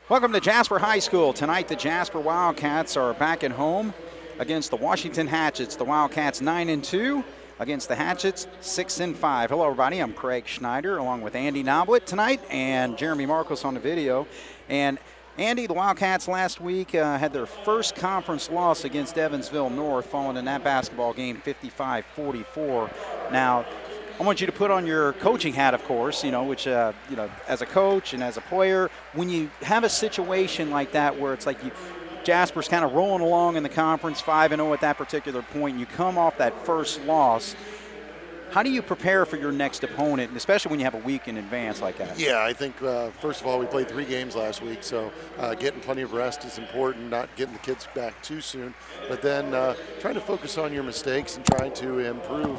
Welcome to Jasper High School. Tonight the Jasper Wildcats are back at home against the Washington Hatchets. The Wildcats 9-2 against the Hatchets 6-5. Hello everybody, I'm Craig Schneider along with Andy Noblet tonight and Jeremy Marcos on the video. And Andy, the Wildcats last week had their first conference loss against Evansville North, falling in that basketball game 55-44. Now, I want you to put on your coaching hat, of course, which, as a coach and as a player, when you have a situation like that where it's like Jasper's kind of rolling along in the conference 5-0 at that particular point, and you come off that first loss, how do you prepare for your next opponent, especially when you have a week in advance like that? Yeah, I think, first of all, we played 3 games last week, so getting plenty of rest is important, not getting the kids back too soon, but then trying to focus on your mistakes and trying to improve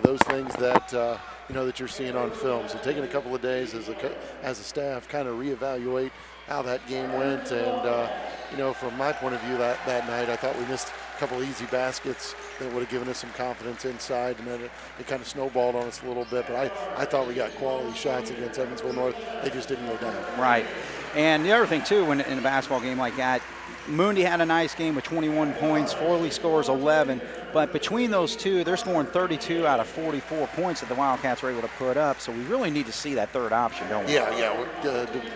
those things that that you're seeing on film. So taking a couple of days as a staff, kind of reevaluate how that game went, and from my point of view, that night I thought we missed a couple of easy baskets that would have given us some confidence inside, and then it kind of snowballed on us a little bit. But I thought we got quality shots against Evansville North. They just didn't go down. Right. And the other thing, too, in a basketball game like that, Moondy had a nice game with 21 points. Forley scores 11. But between those two, they're scoring 32 out of 44 points that the Wildcats were able to put up. So we really need to see that third option, don't we? Yeah.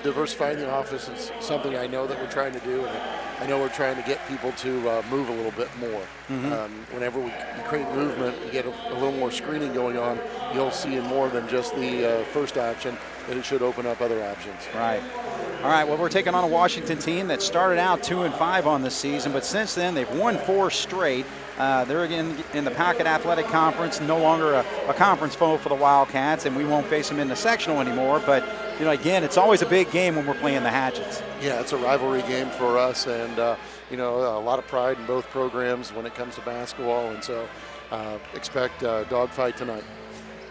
Diversifying the offense is something I know that we're trying to do, and I know we're trying to get people to move a little bit more. Mm-hmm. Whenever we create movement, you get a little more screening going on, you'll see more than just the first option, and it should open up other options. Right. All right, well, we're taking on a Washington team that started out 2-5 on this season, but since then they've won 4 straight. They're again in the Packet Athletic Conference, no longer a conference foe for the Wildcats, and we won't face them in the sectional anymore. But, again, it's always a big game when we're playing the Hatchets. Yeah, it's a rivalry game for us, and, a lot of pride in both programs when it comes to basketball, and so expect a dogfight tonight.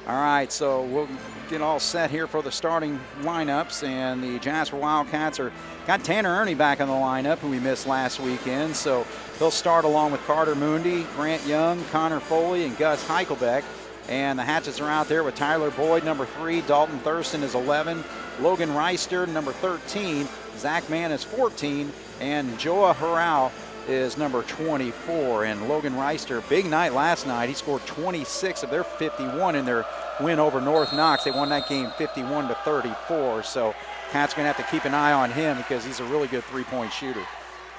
All right, so we'll get all set here for the starting lineups, and the Jasper Wildcats got Tanner Ernie back in the lineup, who we missed last weekend. So he'll start along with Carter Moondy, Grant Young, Connor Foley, and Gus Heichelbeck. And the Hatchets are out there with Tyler Boyd, number 3, Dalton Thurston is 11, Logan Reister, number 13, Zach Mann is 14, and Joa Harrell is number 24. And Logan Reister, big night last night. He scored 26 of their 51 in their win over North Knox. They won that game 51-34. So Cat's going to have to keep an eye on him because he's a really good three-point shooter.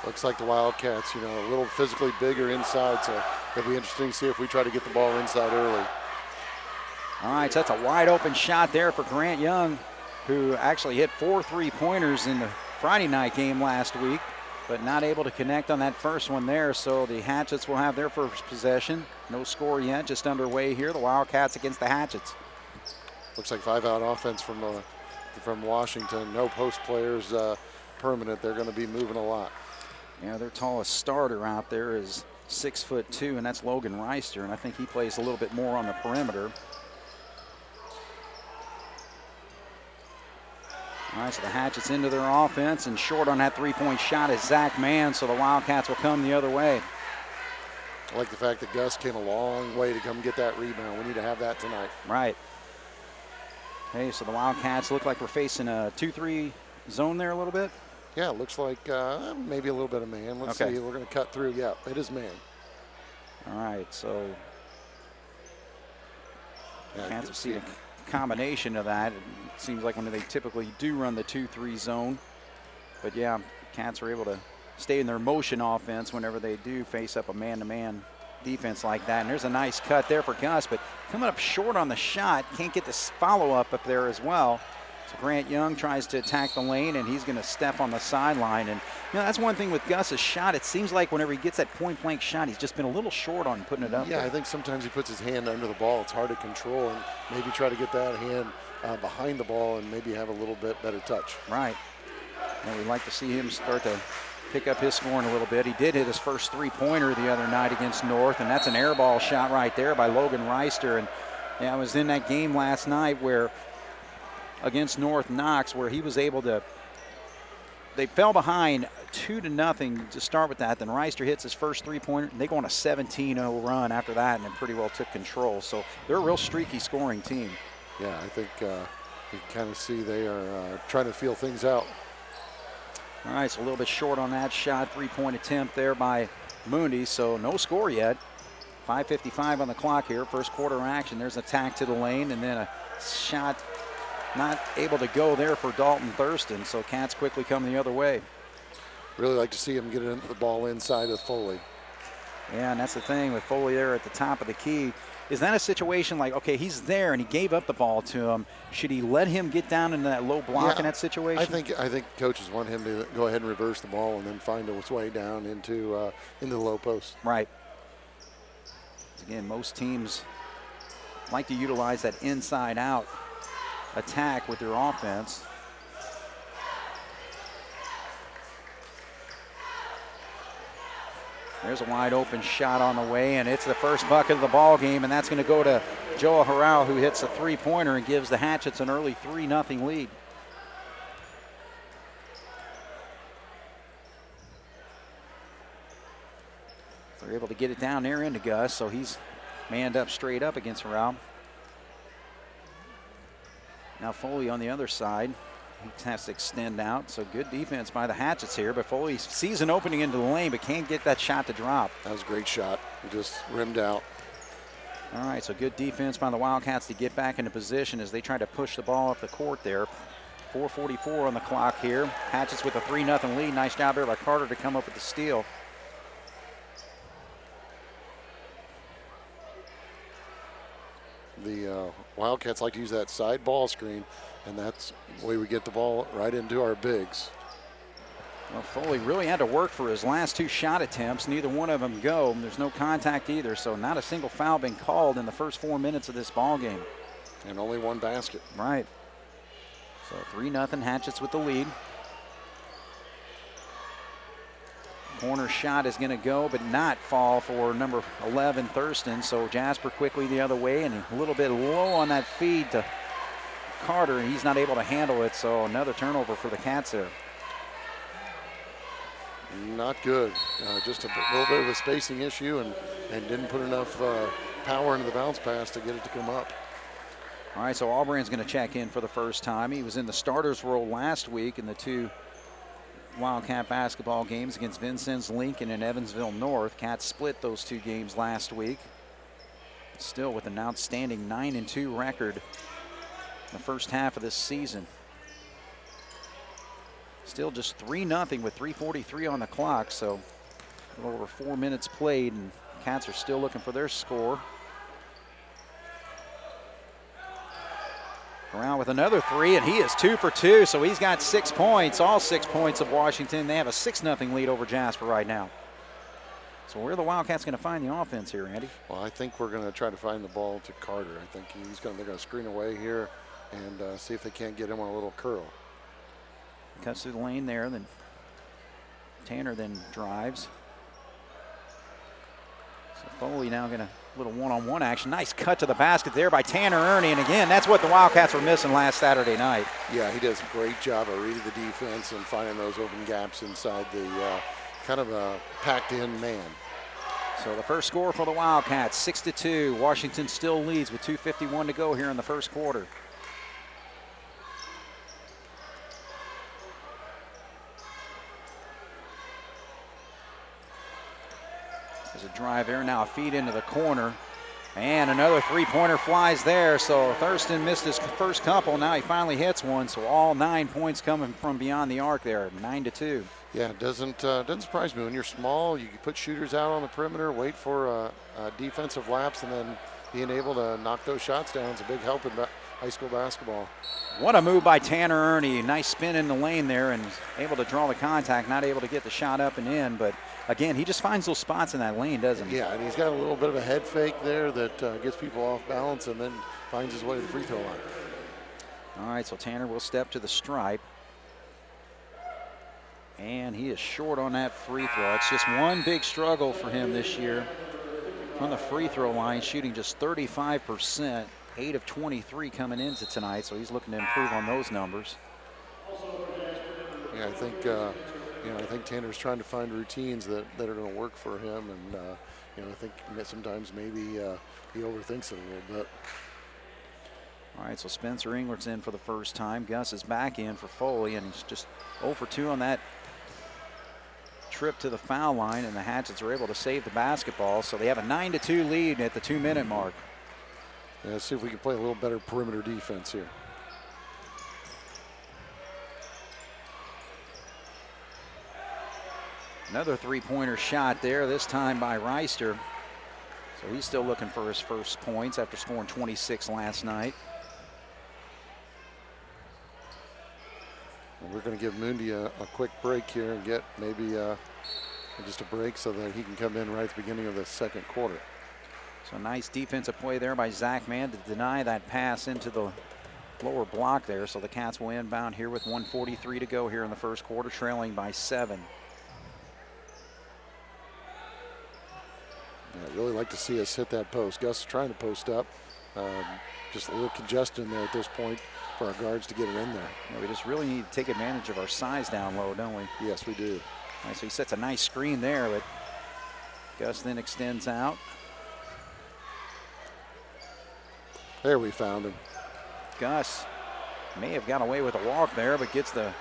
Looks like the Wildcats, a little physically bigger inside, so it'll be interesting to see if we try to get the ball inside early. All right, so that's a wide open shot there for Grant Young, who actually hit 4 3-pointers in the Friday night game last week, but not able to connect on that first one there. So the Hatchets will have their first possession. No score yet, just underway here. The Wildcats against the Hatchets. Looks like 5-out offense from Washington. No post players permanent. They're going to be moving a lot. Yeah, their tallest starter out there is 6'2", and that's Logan Reister, and I think he plays a little bit more on the perimeter. All right, so the Hatchets into their offense, and short on that three-point shot is Zach Mann, so the Wildcats will come the other way. I like the fact that Gus came a long way to come get that rebound. We need to have that tonight. Right. Okay, so the Wildcats look like we're facing a 2-3 zone there a little bit. Yeah, it looks like maybe a little bit of man. Let's see. We're going to cut through. Yeah, it is man. All right, so Cats will see a combination of that. It seems like when they typically do run the 2-3 zone. But, yeah, Cats are able to stay in their motion offense whenever they do face up a man-to-man defense like that. And there's a nice cut there for Gus, but coming up short on the shot. Can't get this follow-up up there as well. So Grant Young tries to attack the lane, and he's going to step on the sideline. And, that's one thing with Gus's shot. It seems like whenever he gets that point-blank shot, he's just been a little short on putting it up. Yeah, there. I think sometimes he puts his hand under the ball. It's hard to control, and maybe try to get that hand behind the ball and maybe have a little bit better touch. Right. And we'd like to see him start to pick up his scoring a little bit. He did hit his first three-pointer the other night against North, and that's an air ball shot right there by Logan Reister. And I was in that game last night where against North Knox where he was able to, they fell behind 2-0 to start with that. Then Reister hits his first three-pointer, and they go on a 17-0 run after that, and then pretty well took control. So they're a real streaky scoring team. Yeah, I think you kind of see they are trying to feel things out. All right, so a little bit short on that shot. 3-point attempt there by Mooney, so no score yet. 5:55 on the clock here. First quarter action. There's an attack to the lane, and then a shot not able to go there for Dalton Thurston, so Cats quickly come the other way. Really like to see him get into the ball inside of Foley. Yeah, and that's the thing with Foley there at the top of the key. Is that a situation like, okay, he's there and he gave up the ball to him. Should he let him get down into that low block in that situation? I think coaches want him to go ahead and reverse the ball and then find his way down into the low post. Right. Again, most teams like to utilize that inside-out attack with their offense. There's a wide open shot on the way, and it's the first bucket of the ball game, and that's going to go to Joe Harrell, who hits a three-pointer and gives the Hatchets an early 3-0 lead. They're able to get it down there into Gus, so he's manned up straight up against Harrell. Now Foley on the other side. He has to extend out, so good defense by the Hatchets here, but Foley sees an opening into the lane but can't get that shot to drop. That was a great shot. He just rimmed out. All right, so good defense by the Wildcats to get back into position as they try to push the ball up the court there. 4:44 on the clock here. Hatchets with a 3-0 lead. Nice job there by Carter to come up with the steal. The Wildcats like to use that side ball screen, and that's the way we get the ball right into our bigs. Well, Foley really had to work for his last two shot attempts. Neither one of them go. There's no contact either, so not a single foul been called in the first 4 minutes of this ball game. And only one basket. Right. So 3-0, Hatchets with the lead. Corner shot is going to go, but not fall for number 11, Thurston. So Jasper quickly the other way, and a little bit low on that feed to Carter, and he's not able to handle it. So another turnover for the Cats there. Not good. Just a little bit of a spacing issue, and didn't put enough power into the bounce pass to get it to come up. All right, so Auburn's going to check in for the first time. He was in the starters role last week in the two Wildcat basketball games against Vincennes, Lincoln, and Evansville North. Cats split those two games last week. Still with an outstanding 9-2 record in the first half of this season. Still just 3-0 with 3:43 on the clock, so a little over 4 minutes played, and Cats are still looking for their score. Around with another three, and he is 2 for 2, so he's got 6 points, all 6 points of Washington. They have a 6-0 lead over Jasper right now. So where are the Wildcats going to find the offense here, Andy? Well, I think we're going to try to find the ball to Carter. I think they're going to screen away here and see if they can't get him on a little curl. Cuts through the lane there, then Tanner then drives. So Foley now going to little one-on-one action. Nice cut to the basket there by Tanner Ernie, and again, that's what the Wildcats were missing last Saturday night. Yeah, he does a great job of reading the defense and finding those open gaps inside the kind of a packed-in man. So the first score for the Wildcats, 6-2. Washington still leads with 2:51 to go here in the first quarter. There's a drive there, now a feed into the corner. And another three-pointer flies there, so Thurston missed his first couple. Now he finally hits one, so all 9 points coming from beyond the arc there, 9-2. Yeah, it doesn't surprise me. When you're small, you can put shooters out on the perimeter, wait for a defensive lapse, and then being able to knock those shots down is a big help in high school basketball. What a move by Tanner Ernie. Nice spin in the lane there and able to draw the contact, not able to get the shot up and in, but again, he just finds those spots in that lane, doesn't he? Yeah, and he's got a little bit of a head fake there that gets people off balance and then finds his way to the free throw line. All right, so Tanner will step to the stripe. And he is short on that free throw. It's just one big struggle for him this year on the free throw line, shooting just 35%, 8 of 23 coming into tonight, so he's looking to improve on those numbers. Yeah, I think Tanner's trying to find routines that are going to work for him, and I think sometimes maybe he overthinks it a little bit. All right, so Spencer Inglert's in for the first time. Gus is back in for Foley, and he's just 0 for 2 on that trip to the foul line, and the Hatchets are able to save the basketball. So they have a 9-2 lead at the 2-minute mark. Yeah, let's see if we can play a little better perimeter defense here. Another three-pointer shot there, this time by Reister. So he's still looking for his first points after scoring 26 last night. Well, we're going to give Mundi a quick break here and get maybe just a break so that he can come in right at the beginning of the second quarter. So nice defensive play there by Zach Mann to deny that pass into the lower block there. So the Cats will inbound here with 1:43 to go here in the first quarter, trailing by 7. Yeah, I'd really like to see us hit that post. Gus is trying to post up. Just a little congestion there at this point for our guards to get it in there. Yeah, we just really need to take advantage of our size down low, don't we? Yes, we do. All right, so he sets a nice screen there, but Gus then extends out. There we found him. Gus may have got away with a walk there, but gets the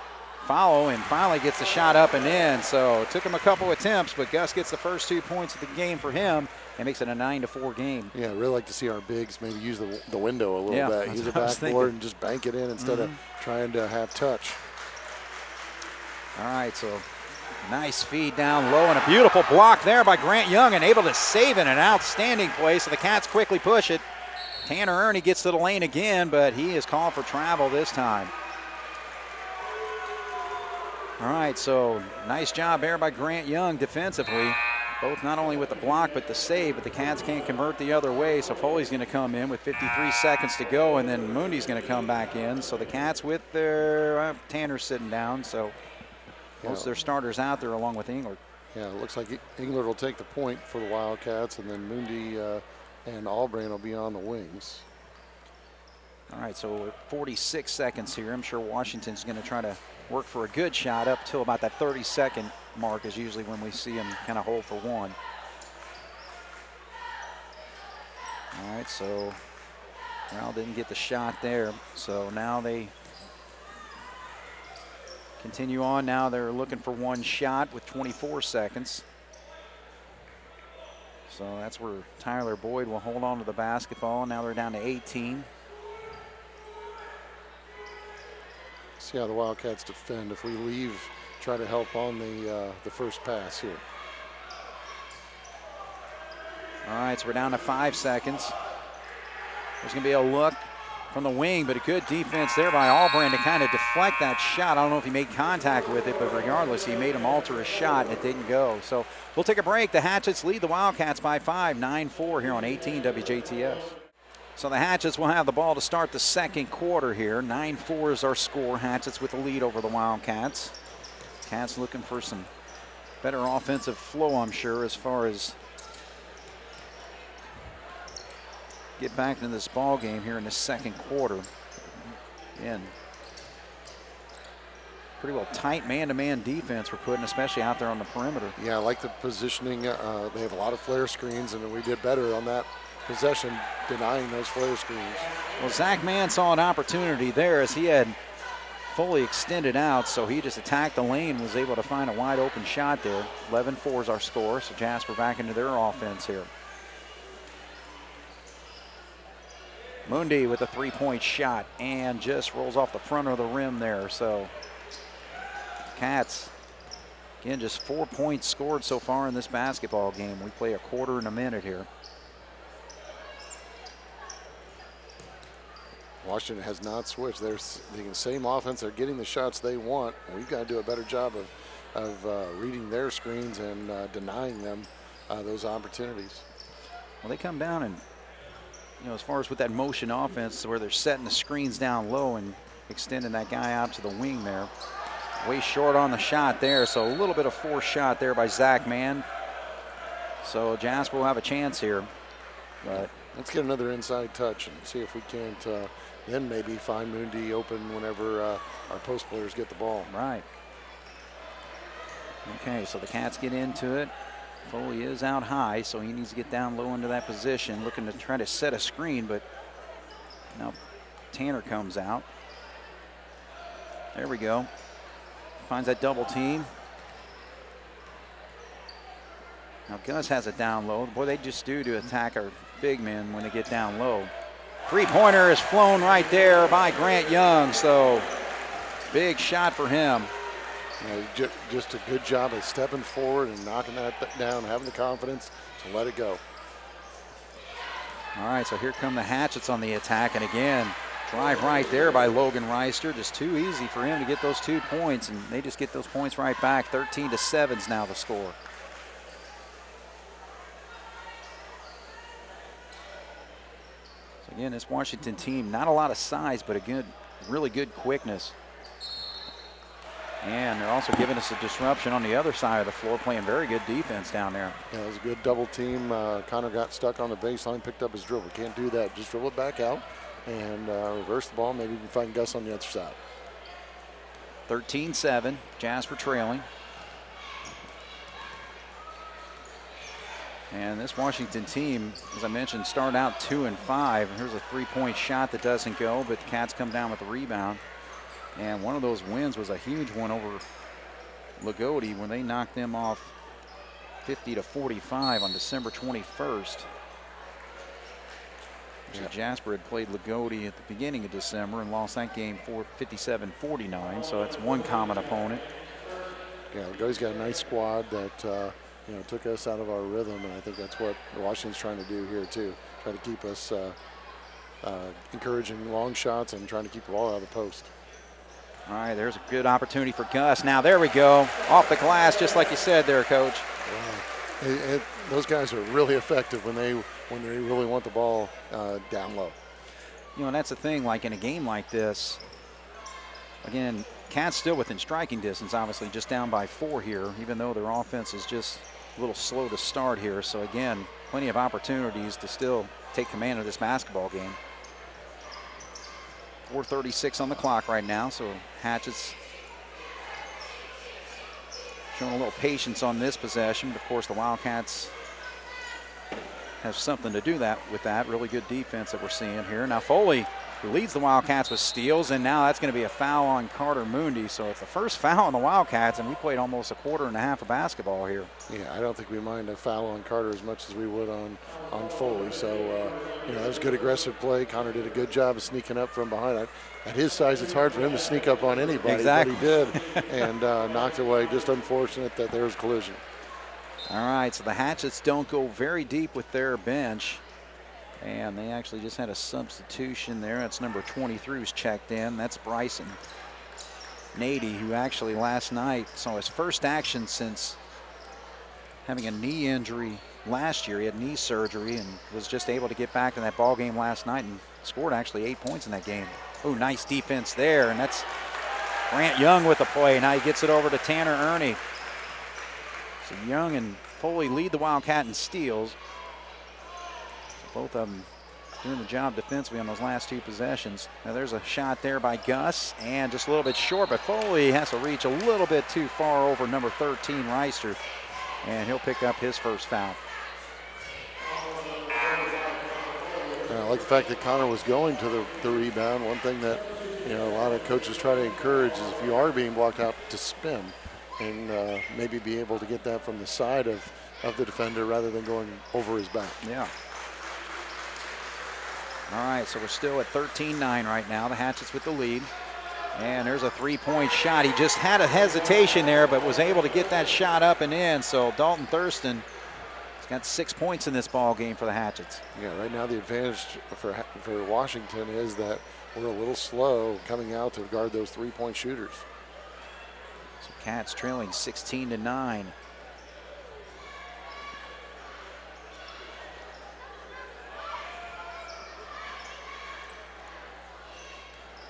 follow and finally gets the shot up and in. So it took him a couple attempts, but Gus gets the first 2 points of the game for him and makes it a 9-4 game. Yeah, I'd really like to see our bigs maybe use the window a little bit. Use the backboard and just bank it in instead of trying to have touch. All right, so nice feed down low and a beautiful block there by Grant Young and able to save it. An outstanding play, so the Cats quickly push it. Tanner Ernie gets to the lane again, but he is called for travel this time. All right, so nice job there by Grant Young defensively, both not only with the block but the save, but the Cats can't convert the other way, so Foley's going to come in with 53 seconds to go, and then Mundi's going to come back in. So the Cats with their Tanner sitting down, so most of their starters out there along with Englert. Yeah, it looks like Englert will take the point for the Wildcats, and then Mundi and Albright will be on the wings. All right, so 46 seconds here. I'm sure Washington's going to try to work for a good shot up till about that 30-second mark is usually when we see them kind of hold for one. All right, so Rowell didn't get the shot there. So now they continue on. Now they're looking for one shot with 24 seconds. So that's where Tyler Boyd will hold on to the basketball. Now they're down to 18. See how the Wildcats defend. If we leave, try to help on the first pass here. All right, so we're down to 5 seconds. There's going to be a look from the wing, but a good defense there by Albright to kind of deflect that shot. I don't know if he made contact with it, but regardless, he made him alter his shot, and it didn't go. So we'll take a break. The Hatchets lead the Wildcats by 5, 9-4 here on 18 WJTS. So the Hatchets will have the ball to start the second quarter here. 9-4 is our score. Hatchets with the lead over the Wildcats. Cats looking for some better offensive flow, I'm sure, as far as get back into this ball game here in the second quarter. Again, pretty well tight man-to-man defense we're putting, especially out there on the perimeter. Yeah, I like the positioning. They have a lot of flare screens, and we did better on that possession, denying those flare screens. Well, Zach Mann saw an opportunity there as he had fully extended out, so he just attacked the lane, was able to find a wide open shot there. 11-4 is our score, so Jasper back into their offense here. Mundi with a three-point shot and just rolls off the front of the rim there. So Cats, again, just 4 points scored so far in this basketball game. We play a quarter in a minute here. Washington has not switched. They're the same offense. They're getting the shots they want. We've got to do a better job of reading their screens and denying them those opportunities. Well, they come down and, you know, as far as with that motion offense where they're setting the screens down low and extending that guy out to the wing there. Way short on the shot there, so a little bit of forced shot there by Zach Mann. So Jasper will have a chance here. But let's get another inside touch and see if we can't then maybe find Mundi open whenever our post players get the ball. Right. Okay, so the Cats get into it. Foley is out high, so he needs to get down low into that position, looking to try to set a screen, but now Tanner comes out. There we go. Finds that double team. Now Gus has it down low. Boy, they just do to attack our big men when they get down low. Three-pointer is flown right there by Grant Young, so big shot for him. Just a good job of stepping forward and knocking that down, having the confidence to let it go. All right, so here come the Hatchets on the attack, and again, drive right there by Logan Reister. Just too easy for him to get those 2 points, and they just get those points right back. 13-7 is now the score. So again, this Washington team, not a lot of size, but really good quickness. And they're also giving us a disruption on the other side of the floor, playing very good defense down there. Yeah, it was a good double team. Connor got stuck on the baseline, picked up his dribble. Can't do that. Just dribble it back out and reverse the ball. Maybe we can find Gus on the other side. 13-7, Jasper trailing. And this Washington team, as I mentioned, started out 2-5. Here's a three-point shot that doesn't go, but the Cats come down with the rebound. And one of those wins was a huge one over Lagodi when they knocked them off 50-45 on December 21st. So Jasper had played Lagodi at the beginning of December and lost that game for 57-49. So that's one common opponent. Yeah, Lagodi's got a nice squad that took us out of our rhythm, and I think that's what Washington's trying to do here too. Try to keep us encouraging long shots and trying to keep the ball out of the post. All right, there's a good opportunity for Gus. Now there we go, off the glass, just like you said there, Coach. Wow. Those guys are really effective when they really want the ball down low. And that's the thing. Like in a game like this, again, Cats still within striking distance, obviously just down by 4 here, even though their offense is just a little slow to start here. So again, plenty of opportunities to still take command of this basketball game. 4:36 on the clock right now, so Hatchets showing a little patience on this possession, but of course the Wildcats have something to do with that. Really good defense that we're seeing here. Now Foley, who leads the Wildcats with steals, and now that's going to be a foul on Carter Moondy. So it's the first foul on the Wildcats, and we played almost a quarter and a half of basketball here. Yeah, I don't think we mind a foul on Carter as much as we would on Foley. So, that was good aggressive play. Connor did a good job of sneaking up from behind. At his size, it's hard for him to sneak up on anybody, exactly. But he did, and knocked away. Just unfortunate that there was collision. All right, so the Hatchets don't go very deep with their bench. And they actually just had a substitution there. That's number 23 who's checked in. That's Bryson Nady, who actually last night saw his first action since having a knee injury last year. He had knee surgery and was just able to get back in that ball game last night and scored actually 8 points in that game. Oh, nice defense there. And that's Grant Young with the play. Now he gets it over to Tanner Ernie. So Young and Foley lead the Wildcat in steals. Both of them doing the job defensively on those last 2 possessions. Now there's a shot there by Gus, and just a little bit short, but Foley has to reach a little bit too far over number 13, Reister, and he'll pick up his first foul. I like the fact that Connor was going to the rebound. One thing that a lot of coaches try to encourage is if you are being blocked out, to spin and maybe be able to get that from the side of the defender rather than going over his back. Yeah. All right, so we're still at 13-9 right now. The Hatchets with the lead. And there's a three-point shot. He just had a hesitation there, but was able to get that shot up and in. So Dalton Thurston has got 6 points in this ball game for the Hatchets. Yeah, right now the advantage for Washington is that we're a little slow coming out to guard those three-point shooters. So Cats trailing 16-9.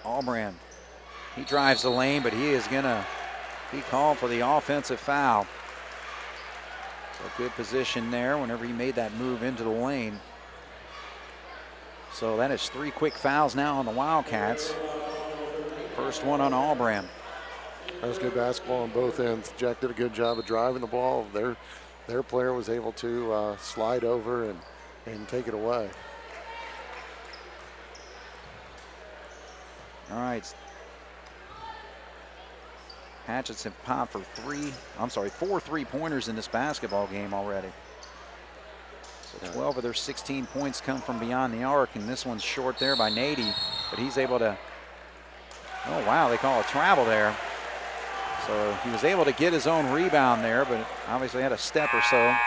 Albrand, he drives the lane, but he is going to be called for the offensive foul. So good position there whenever he made that move into the lane. So that is 3 quick fouls now on the Wildcats. First one on Albrand. That was good basketball on both ends. Jack did a good job of driving the ball. Their player was able to slide over and take it away. All right. Hatchets have popped for four three-pointers in this basketball game already. So 12 of their 16 points come from beyond the arc, and this one's short there by Nady, but he's able to, oh wow, they call a travel there. So he was able to get his own rebound there, but obviously had a step or so. Yeah,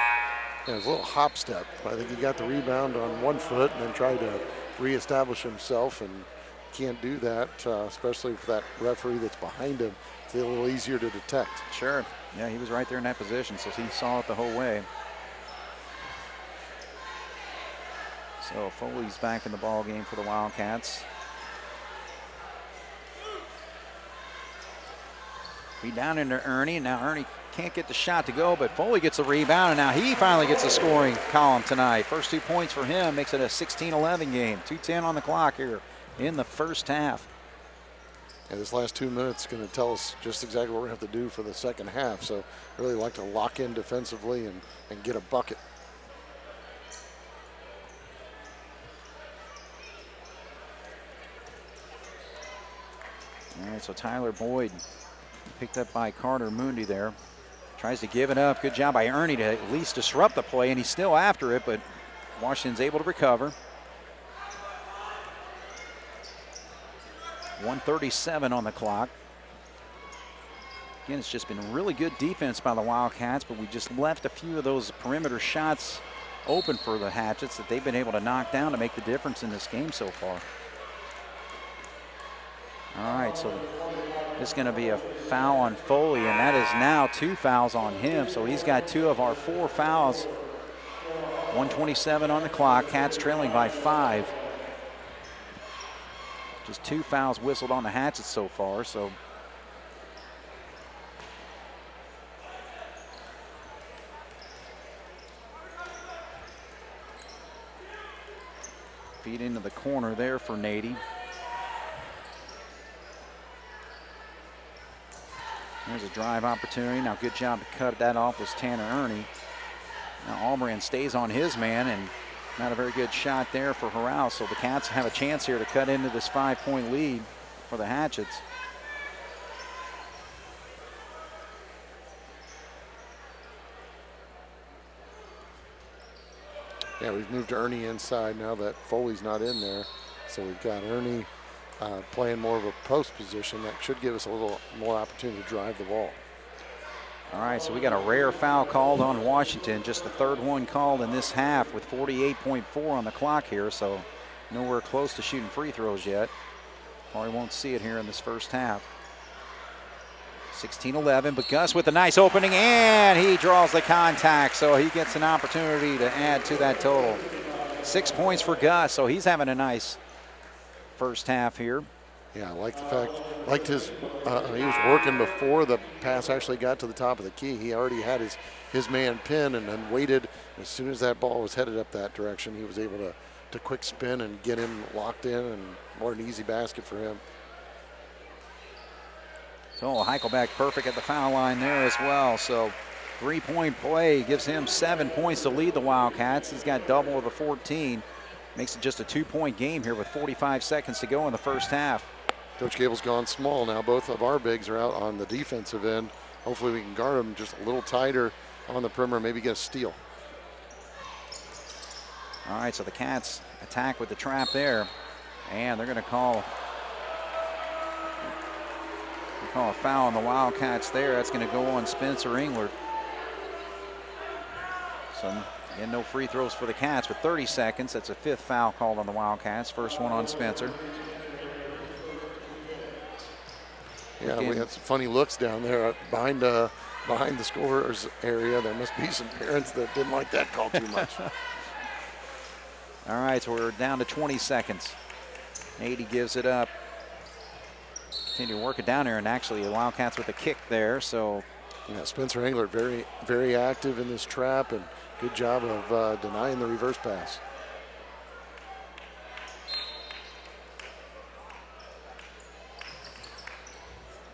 it was a little hop step. I think he got the rebound on one foot and then tried to reestablish himself, and can't do that, especially for that referee that's behind him. It's a little easier to detect. Sure. Yeah, he was right there in that position, so he saw it the whole way. So Foley's back in the ball game for the Wildcats. Be down into Ernie, and now Ernie can't get the shot to go, but Foley gets the rebound, and now he finally gets a scoring column tonight. First 2 points for him makes it a 16-11 game. 2:10 on the clock here in the first half. Yeah, this last 2 minutes is going to tell us just exactly what we're going to have to do for the second half. So really like to lock in defensively and get a bucket. All right, so Tyler Boyd picked up by Carter Moondy there. Tries to give it up. Good job by Ernie to at least disrupt the play, and he's still after it, but Washington's able to recover. 1:37 on the clock. Again, it's just been really good defense by the Wildcats, but we just left a few of those perimeter shots open for the Hatchets that they've been able to knock down to make the difference in this game so far. All right, so it's going to be a foul on Foley, and that is now 2 fouls on him. So he's got 2 of our 4 fouls. 1:27 on the clock. Cats trailing by 5. Just 2 fouls whistled on the Hatchets so far. So feed into the corner there for Nady. There's a drive opportunity. Now, good job to cut that off was Tanner Ernie. Now, Albrand stays on his man, and not a very good shot there for Horace. So the Cats have a chance here to cut into this 5-point lead for the Hatchets. Yeah, we've moved Ernie inside now that Foley's not in there. So we've got Ernie playing more of a post position. That should give us a little more opportunity to drive the ball. All right, so we got a rare foul called on Washington, just the 3rd one called in this half with 48.4 on the clock here, so nowhere close to shooting free throws yet. Probably won't see it here in this first half. 16-11, but Gus with a nice opening, and he draws the contact, so he gets an opportunity to add to that total. 6 points for Gus, so he's having a nice first half here. Yeah, I like the fact, liked his, he was working before the pass actually got to the top of the key. He already had his man pinned and then waited. As soon as that ball was headed up that direction, he was able to quick spin and get him locked in, and more an easy basket for him. So Heichelbeck perfect at the foul line there as well. So 3-point play gives him 7 points to lead the Wildcats. He's got double of the 14. Makes it just a 2-point game here with 45 seconds to go in the first half. Coach Gable's gone small now. Both of our bigs are out on the defensive end. Hopefully we can guard them just a little tighter on the perimeter, maybe get a steal. All right, so the Cats attack with the trap there, and they're going to call a foul on the Wildcats there. That's going to go on Spencer Englert. So again, no free throws for the Cats with 30 seconds. That's a 5th foul called on the Wildcats. First one on Spencer. Yeah, we had some funny looks down there behind the scorer's area. There must be some parents that didn't like that call too much. All right, so we're down to 20 seconds. Nady gives it up. Continue to work it down there, and actually the Wildcats with a kick there. So yeah, Spencer Englert very, very active in this trap, and good job of denying the reverse pass.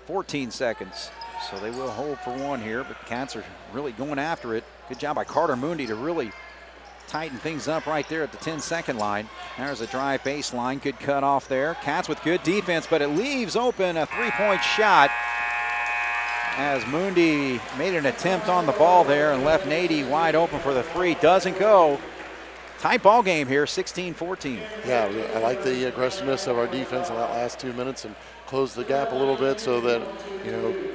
.14 seconds. So they will hold for one here, but the Cats are really going after it. Good job by Carter Moondy to really tighten things up right there at the 10-second line. There's a drive baseline. Good cut off there. Cats with good defense, but it leaves open a 3-point shot. as Mundi made an attempt on the ball there and left Nady wide open for the three. Doesn't go. Tight ball game here, 16-14. Yeah, I like the aggressiveness of our defense in that last 2 minutes and close the gap a little bit so that,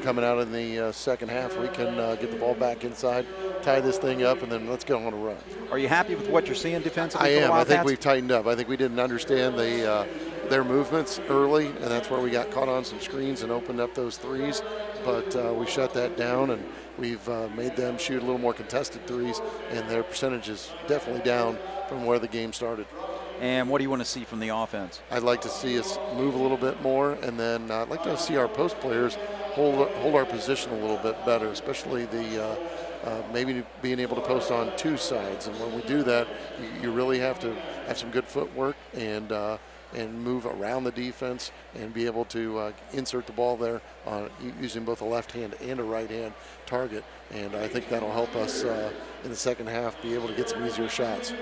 coming out in the second half, we can get the ball back inside, tie this thing up, and then let's go on a run. Are you happy with what you're seeing defensively? I for the am. I Wildcats? think we've tightened up. I think we didn't understand their movements early, and that's where we got caught on some screens and opened up those threes. But we shut that down, and we've made them shoot a little more contested threes, and their percentage is definitely down from where the game started. And what do you want to see from the offense? I'd like to see us move a little bit more, and then I'd like to see our post players hold our position a little bit better, especially the maybe being able to post on two sides. And when we do that, you really have to have some good footwork and move around the defense and be able to insert the ball there using both a left hand and a right hand target. And I think that'll help us in the second half be able to get some easier shots.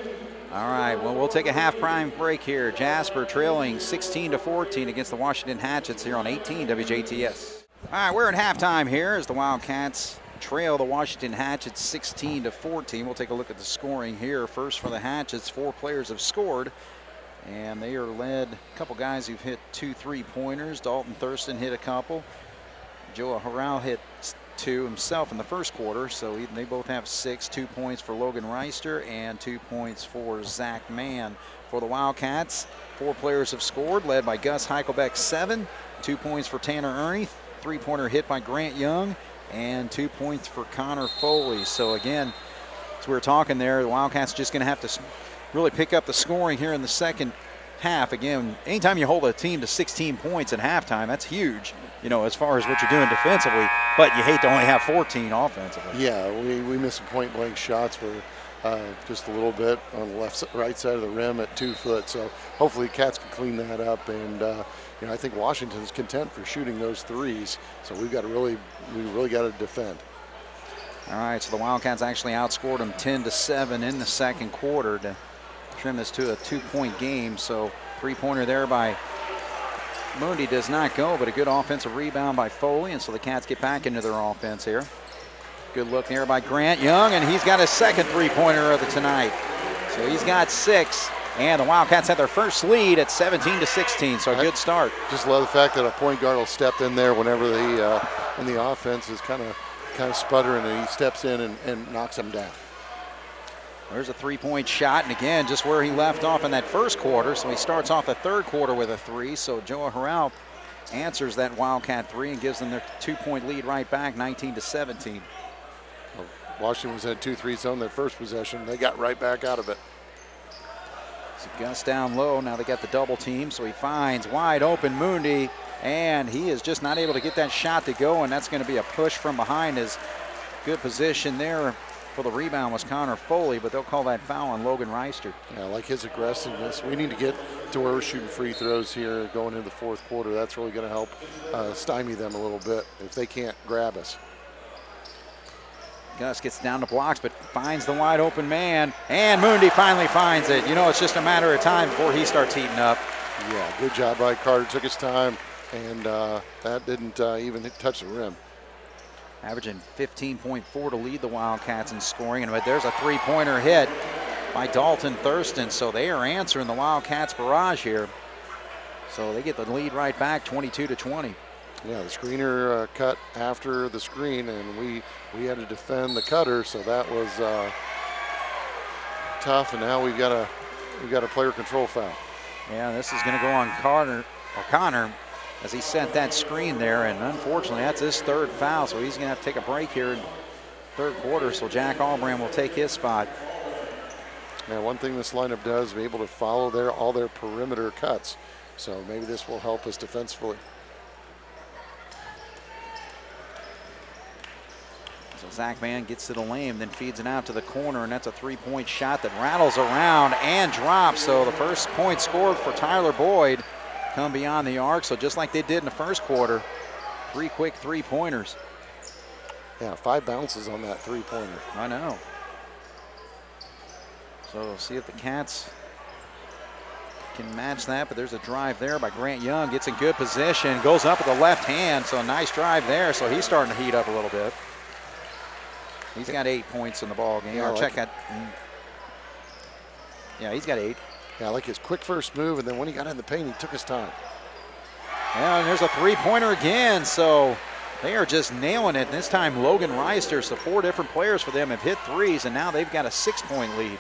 All right, well, we'll take a half-time break here. Jasper trailing 16-14 against the Washington Hatchets here on 18 WJTS. All right, we're at halftime here as the Wildcats trail the Washington Hatchets 16-14. We'll take a look at the scoring here. First for the Hatchets, 4 players have scored, and they are led, a couple guys who've hit 2 3-pointers. Dalton Thurston hit a couple. Joe Harrell hit 2 himself in the first quarter, so they both have 6. 2 points for Logan Reister and 2 points for Zach Mann. For the Wildcats, 4 players have scored, led by Gus Heichelbeck, 7. 2 points for Tanner Ernie, 3-pointer hit by Grant Young, and 2 points for Connor Foley. So again, as we were talking there, the Wildcats just going to have to really pick up the scoring here in the second half. Again, anytime you hold a team to 16 points at halftime, that's huge, as far as what you're doing defensively, but you hate to only have 14 offensively. Yeah, we missed some point-blank shots where just a little bit on the right side of the rim at 2 foot. So hopefully Cats can clean that up. And, I think Washington's content for shooting those threes. So we really got to defend. All right, so the Wildcats actually outscored them 10-7 in the second quarter to trim this to a 2-point game. So 3-pointer there by Mundi does not go, but a good offensive rebound by Foley, and so the Cats get back into their offense here. Good look there by Grant Young, and he's got his second 3-pointer of the tonight. So he's got 6, and the Wildcats have their first lead at 17-16, so a good start. Just love the fact that a point guard will step in there whenever when the offense is kind of sputtering, and he steps in and knocks them down. There's a 3-point shot, and again, just where he left off in that first quarter. So he starts off the third quarter with a 3. So Joe Harrell answers that Wildcat 3 and gives them their 2-point lead right back, 19-17. Well, Washington was in a 2-3 zone their first possession. They got right back out of it. So Gus down low. Now they got the double team. So he finds wide open Mundi, and he is just not able to get that shot to go, and that's going to be a push from behind. His good position there. For the rebound was Connor Foley, but they'll call that foul on Logan Reister. Yeah, I like his aggressiveness. We need to get to where we're shooting free throws here going into the fourth quarter. That's really going to help stymie them a little bit if they can't grab us. Gus gets down to blocks, but finds the wide open man, and Mundi finally finds it. It's just a matter of time before he starts heating up. Yeah, good job by Carter. Took his time, and that didn't even touch the rim. Averaging 15.4 to lead the Wildcats in scoring, but there's a 3-pointer hit by Dalton Thurston, so they are answering the Wildcats barrage here. So they get the lead right back, 22-20. Yeah, the screener cut after the screen, and we had to defend the cutter, so that was tough. And now we've got a player control foul. Yeah, this is going to go on Connor. As he sent that screen there, and unfortunately that's his 3rd foul, so he's going to have to take a break here in third quarter, so Jack Albrand will take his spot. Now, one thing this lineup does, be able to follow all their perimeter cuts, so maybe this will help us defensively. So Zach Mann gets to the lane, then feeds it out to the corner, and that's a 3-point shot that rattles around and drops, so the first point scored for Tyler Boyd. Come beyond the arc, so just like they did in the first quarter, 3 quick 3-pointers. Yeah, 5 bounces on that 3-pointer. I know. So we'll see if the Cats can match that, but there's a drive there by Grant Young. Gets in good position, goes up with the left hand, so a nice drive there. So he's starting to heat up a little bit. He's got 8 points in the ball game. Yeah, check that. Yeah, he's got 8. Yeah, I like his quick first move, and then when he got in the paint, he took his time. Yeah, and there's a three-pointer again, so they are just nailing it. And this time, Logan Reister, so 4 different players for them have hit threes, and now they've got a 6-point lead.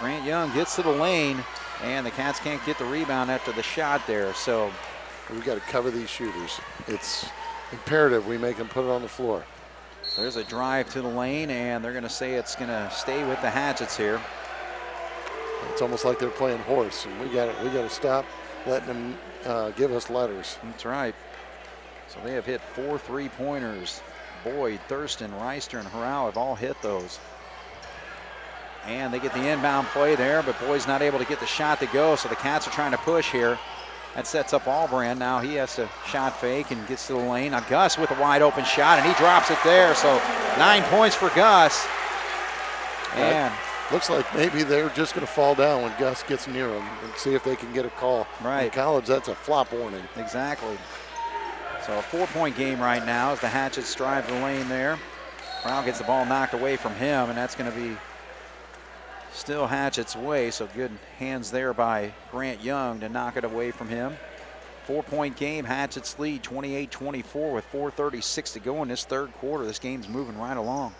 Grant Young gets to the lane, and the Cats can't get the rebound after the shot there. So we've got to cover these shooters. It's imperative we make them put it on the floor. There's a drive to the lane, and they're going to say it's going to stay with the Hatchets here. It's almost like they're playing horse, and we got to stop letting them give us letters. That's right. So they have hit 4 3-pointers. Boyd, Thurston, Reister, and Harrell have all hit those. And they get the inbound play there, but Boyd's not able to get the shot to go, so the Cats are trying to push here. That sets up Albrand. Now he has to shot fake and gets to the lane. Now Gus with a wide open shot, and he drops it there. So 9 points for Gus. And looks like maybe they're just going to fall down when Gus gets near them and see if they can get a call. Right. In college, that's a flop warning. Exactly. So a 4-point game right now as the Hatchets drive the lane there. Brown gets the ball knocked away from him, and that's going to be still Hatchet's way, so good hands there by Grant Young to knock it away from him. 4-point game, Hatchet's lead 28-24 with 4:36 to go in this third quarter. This game's moving right along.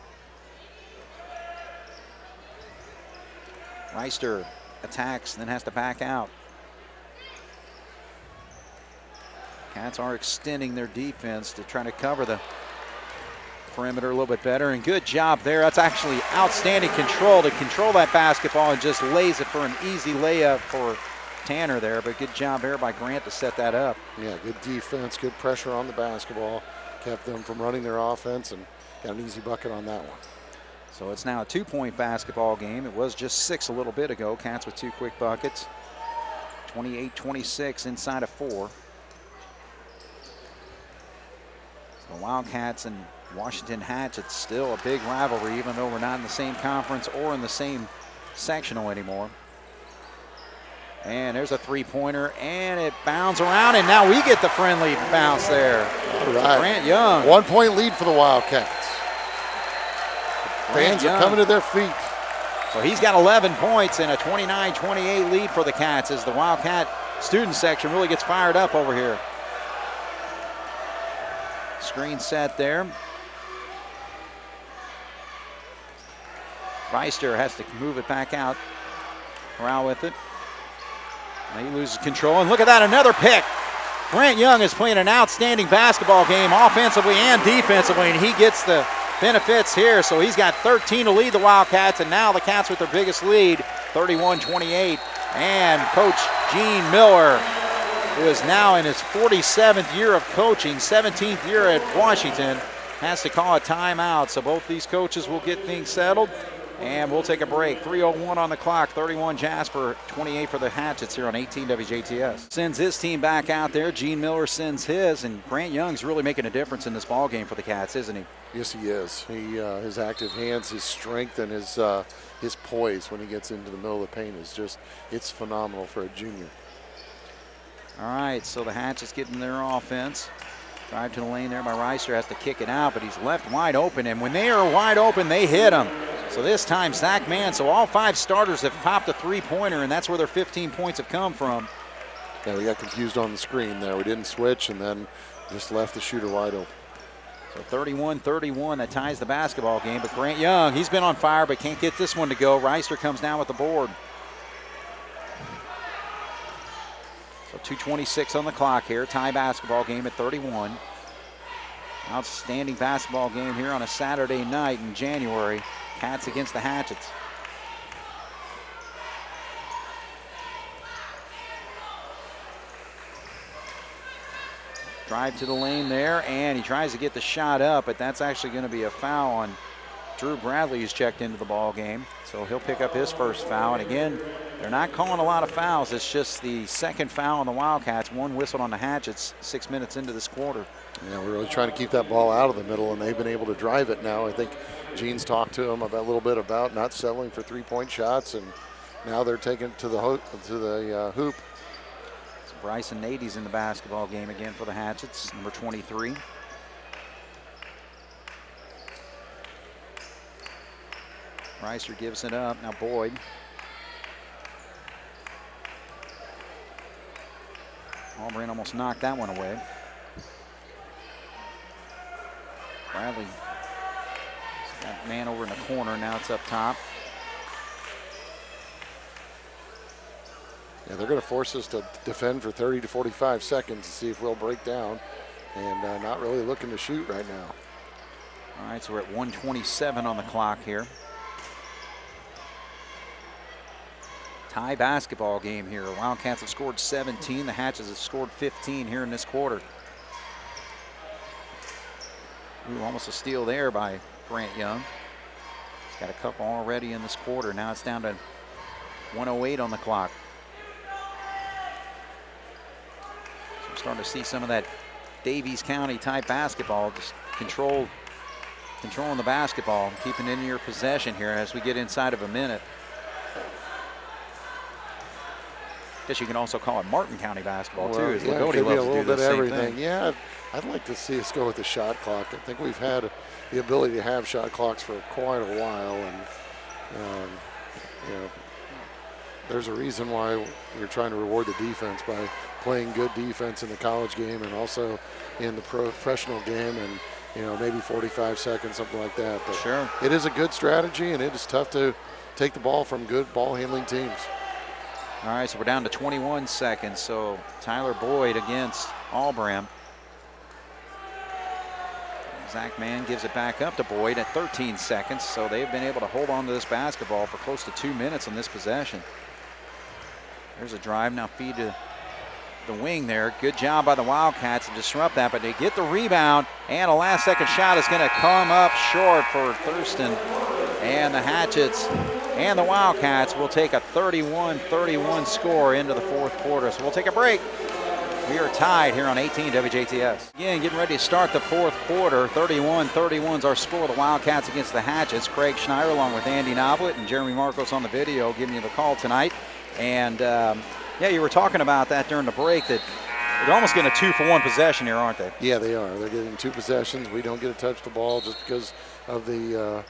Reister attacks, then has to back out. Cats are extending their defense to try to cover the perimeter a little bit better, and good job there. That's actually outstanding control to control that basketball and just lays it for an easy layup for Tanner there, but good job there by Grant to set that up. Yeah, good defense, good pressure on the basketball, kept them from running their offense, and got an easy bucket on that one. So it's now a 2-point basketball game. It was just 6 a little bit ago. Cats with 2 quick buckets. 28-26 inside of 4. So Wildcats and Washington Hatchets still a big rivalry, even though we're not in the same conference or in the same sectional anymore. And there's a 3-pointer, and it bounds around, and now we get the friendly bounce there. All right. Grant Young. 1-point lead for the Wildcats. Fans are coming to their feet. So he's got 11 points and a 29-28 lead for the Cats as the Wildcat student section really gets fired up over here. Screen set there. Reister has to move it back out. Corral with it. Now he loses control, and look at that, another pick. Grant Young is playing an outstanding basketball game offensively and defensively, and he gets the benefits here. So he's got 13 to lead the Wildcats, and now the Cats with their biggest lead, 31-28. And Coach Gene Miller, who is now in his 47th year of coaching, 17th year at Washington, has to call a timeout. So both these coaches will get things settled, and we'll take a break. 3:01 on the clock, 31 Jasper, 28 for the Hatchets here on 18 WJTS. Sends his team back out there. Gene Miller sends his, and Grant Young's really making a difference in this ball game for the Cats, isn't he? Yes, he is. His active hands, his strength, and his poise when he gets into the middle of the paint is just, it's phenomenal for a junior. All right, so the Hatchets getting their offense. Drive to the lane there by Reister, has to kick it out, but he's left wide open, and when they are wide open, they hit him. So this time, Zach Mann, so all 5 starters have popped a 3-pointer, and that's where their 15 points have come from. Yeah, we got confused on the screen there. We didn't switch, and then just left the shooter wide open. So 31-31, that ties the basketball game, but Grant Young, he's been on fire, but can't get this one to go. Reister comes down with the board. So 2:26 on the clock here, tie basketball game at 31. Outstanding basketball game here on a Saturday night in January. Cats against the Hatchets. Drive to the lane there, and he tries to get the shot up, but that's actually going to be a foul on Drew Bradley, who's checked into the ball game. So he'll pick up his first foul. And again, they're not calling a lot of fouls. It's just the second foul on the Wildcats. 1 whistle on the Hatchets 6 minutes into this quarter. Yeah, we're really trying to keep that ball out of the middle, and they've been able to drive it now. I think Gene's talked to him a little bit about not settling for three-point shots, and now they're taking it to the hoop. So Bryson Nady's in the basketball game again for the Hatchets, number 23. Reister gives it up. Now Boyd. Auburn almost knocked that one away. Bradley, that man over in the corner. Now it's up top. Yeah, they're going to force us to defend for 30 to 45 seconds to see if we'll break down, and not really looking to shoot right now. All right, so we're at 1:27 on the clock here. Tie basketball game here. Wildcats have scored 17. The Hatches have scored 15 here in this quarter. Ooh, almost a steal there by Grant Young. He's got a couple already in this quarter. Now it's down to 1:08 on the clock. So we're starting to see some of that Davies County type basketball, just controlling the basketball, keeping it in your possession here as we get inside of a minute. Guess you can also call it Martin County basketball too. As Yeah, Lagodi it could be a loves to little do bit the of same everything. thing. Yeah, I'd like to see us go with the shot clock. I think we've had the ability to have shot clocks for quite a while, and you know, there's a reason why you're trying to reward the defense by playing good defense in the college game and also in the professional game, and maybe 45 seconds, something like that. But sure, it is a good strategy, and it is tough to take the ball from good ball handling teams. All right, so we're down to 21 seconds. So Tyler Boyd against Albram. Zach Mann gives it back up to Boyd at 13 seconds. So they've been able to hold on to this basketball for close to 2 minutes on this possession. There's a drive, now feed to the wing there. Good job by the Wildcats to disrupt that, but they get the rebound, and a last second shot is going to come up short for Thurston. And the Hatchets and the Wildcats will take a 31-31 score into the fourth quarter. So we'll take a break. We are tied here on 18 WJTS. Again, getting ready to start the fourth quarter. 31-31 is our score. The Wildcats against the Hatchets. Craig Schneider along with Andy Noblet and Jeremy Marcos on the video giving you the call tonight. And yeah, you were talking about that during the break, that they're almost getting a 2-for-1 possession here, aren't they? Yeah, they are. They're getting 2 possessions. We don't get to touch the ball just because of the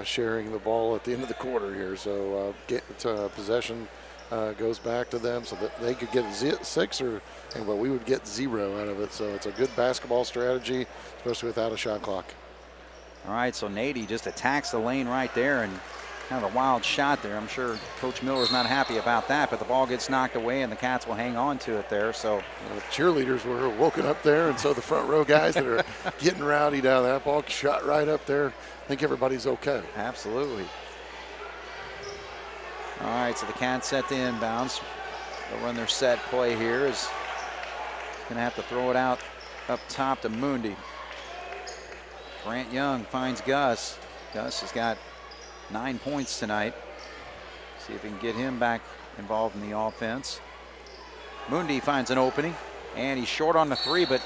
sharing the ball at the end of the quarter here. So possession goes back to them, so that they could get 6, but we would get 0 out of it. So it's a good basketball strategy, especially without a shot clock. All right, so Nady just attacks the lane right there, and kind of a wild shot there. I'm sure Coach Miller's not happy about that, but the ball gets knocked away, and the Cats will hang on to it there. So cheerleaders were woken up there, and so the front row guys that are getting rowdy down, that ball shot right up there. I think everybody's okay. Absolutely. All right, so the Cats set the inbounds. They'll run their set play here. Is going to have to throw it out up top to Mundi. Grant Young finds Gus. Gus has got 9 points tonight. See if we can get him back involved in the offense. Mundi finds an opening, and he's short on the 3, but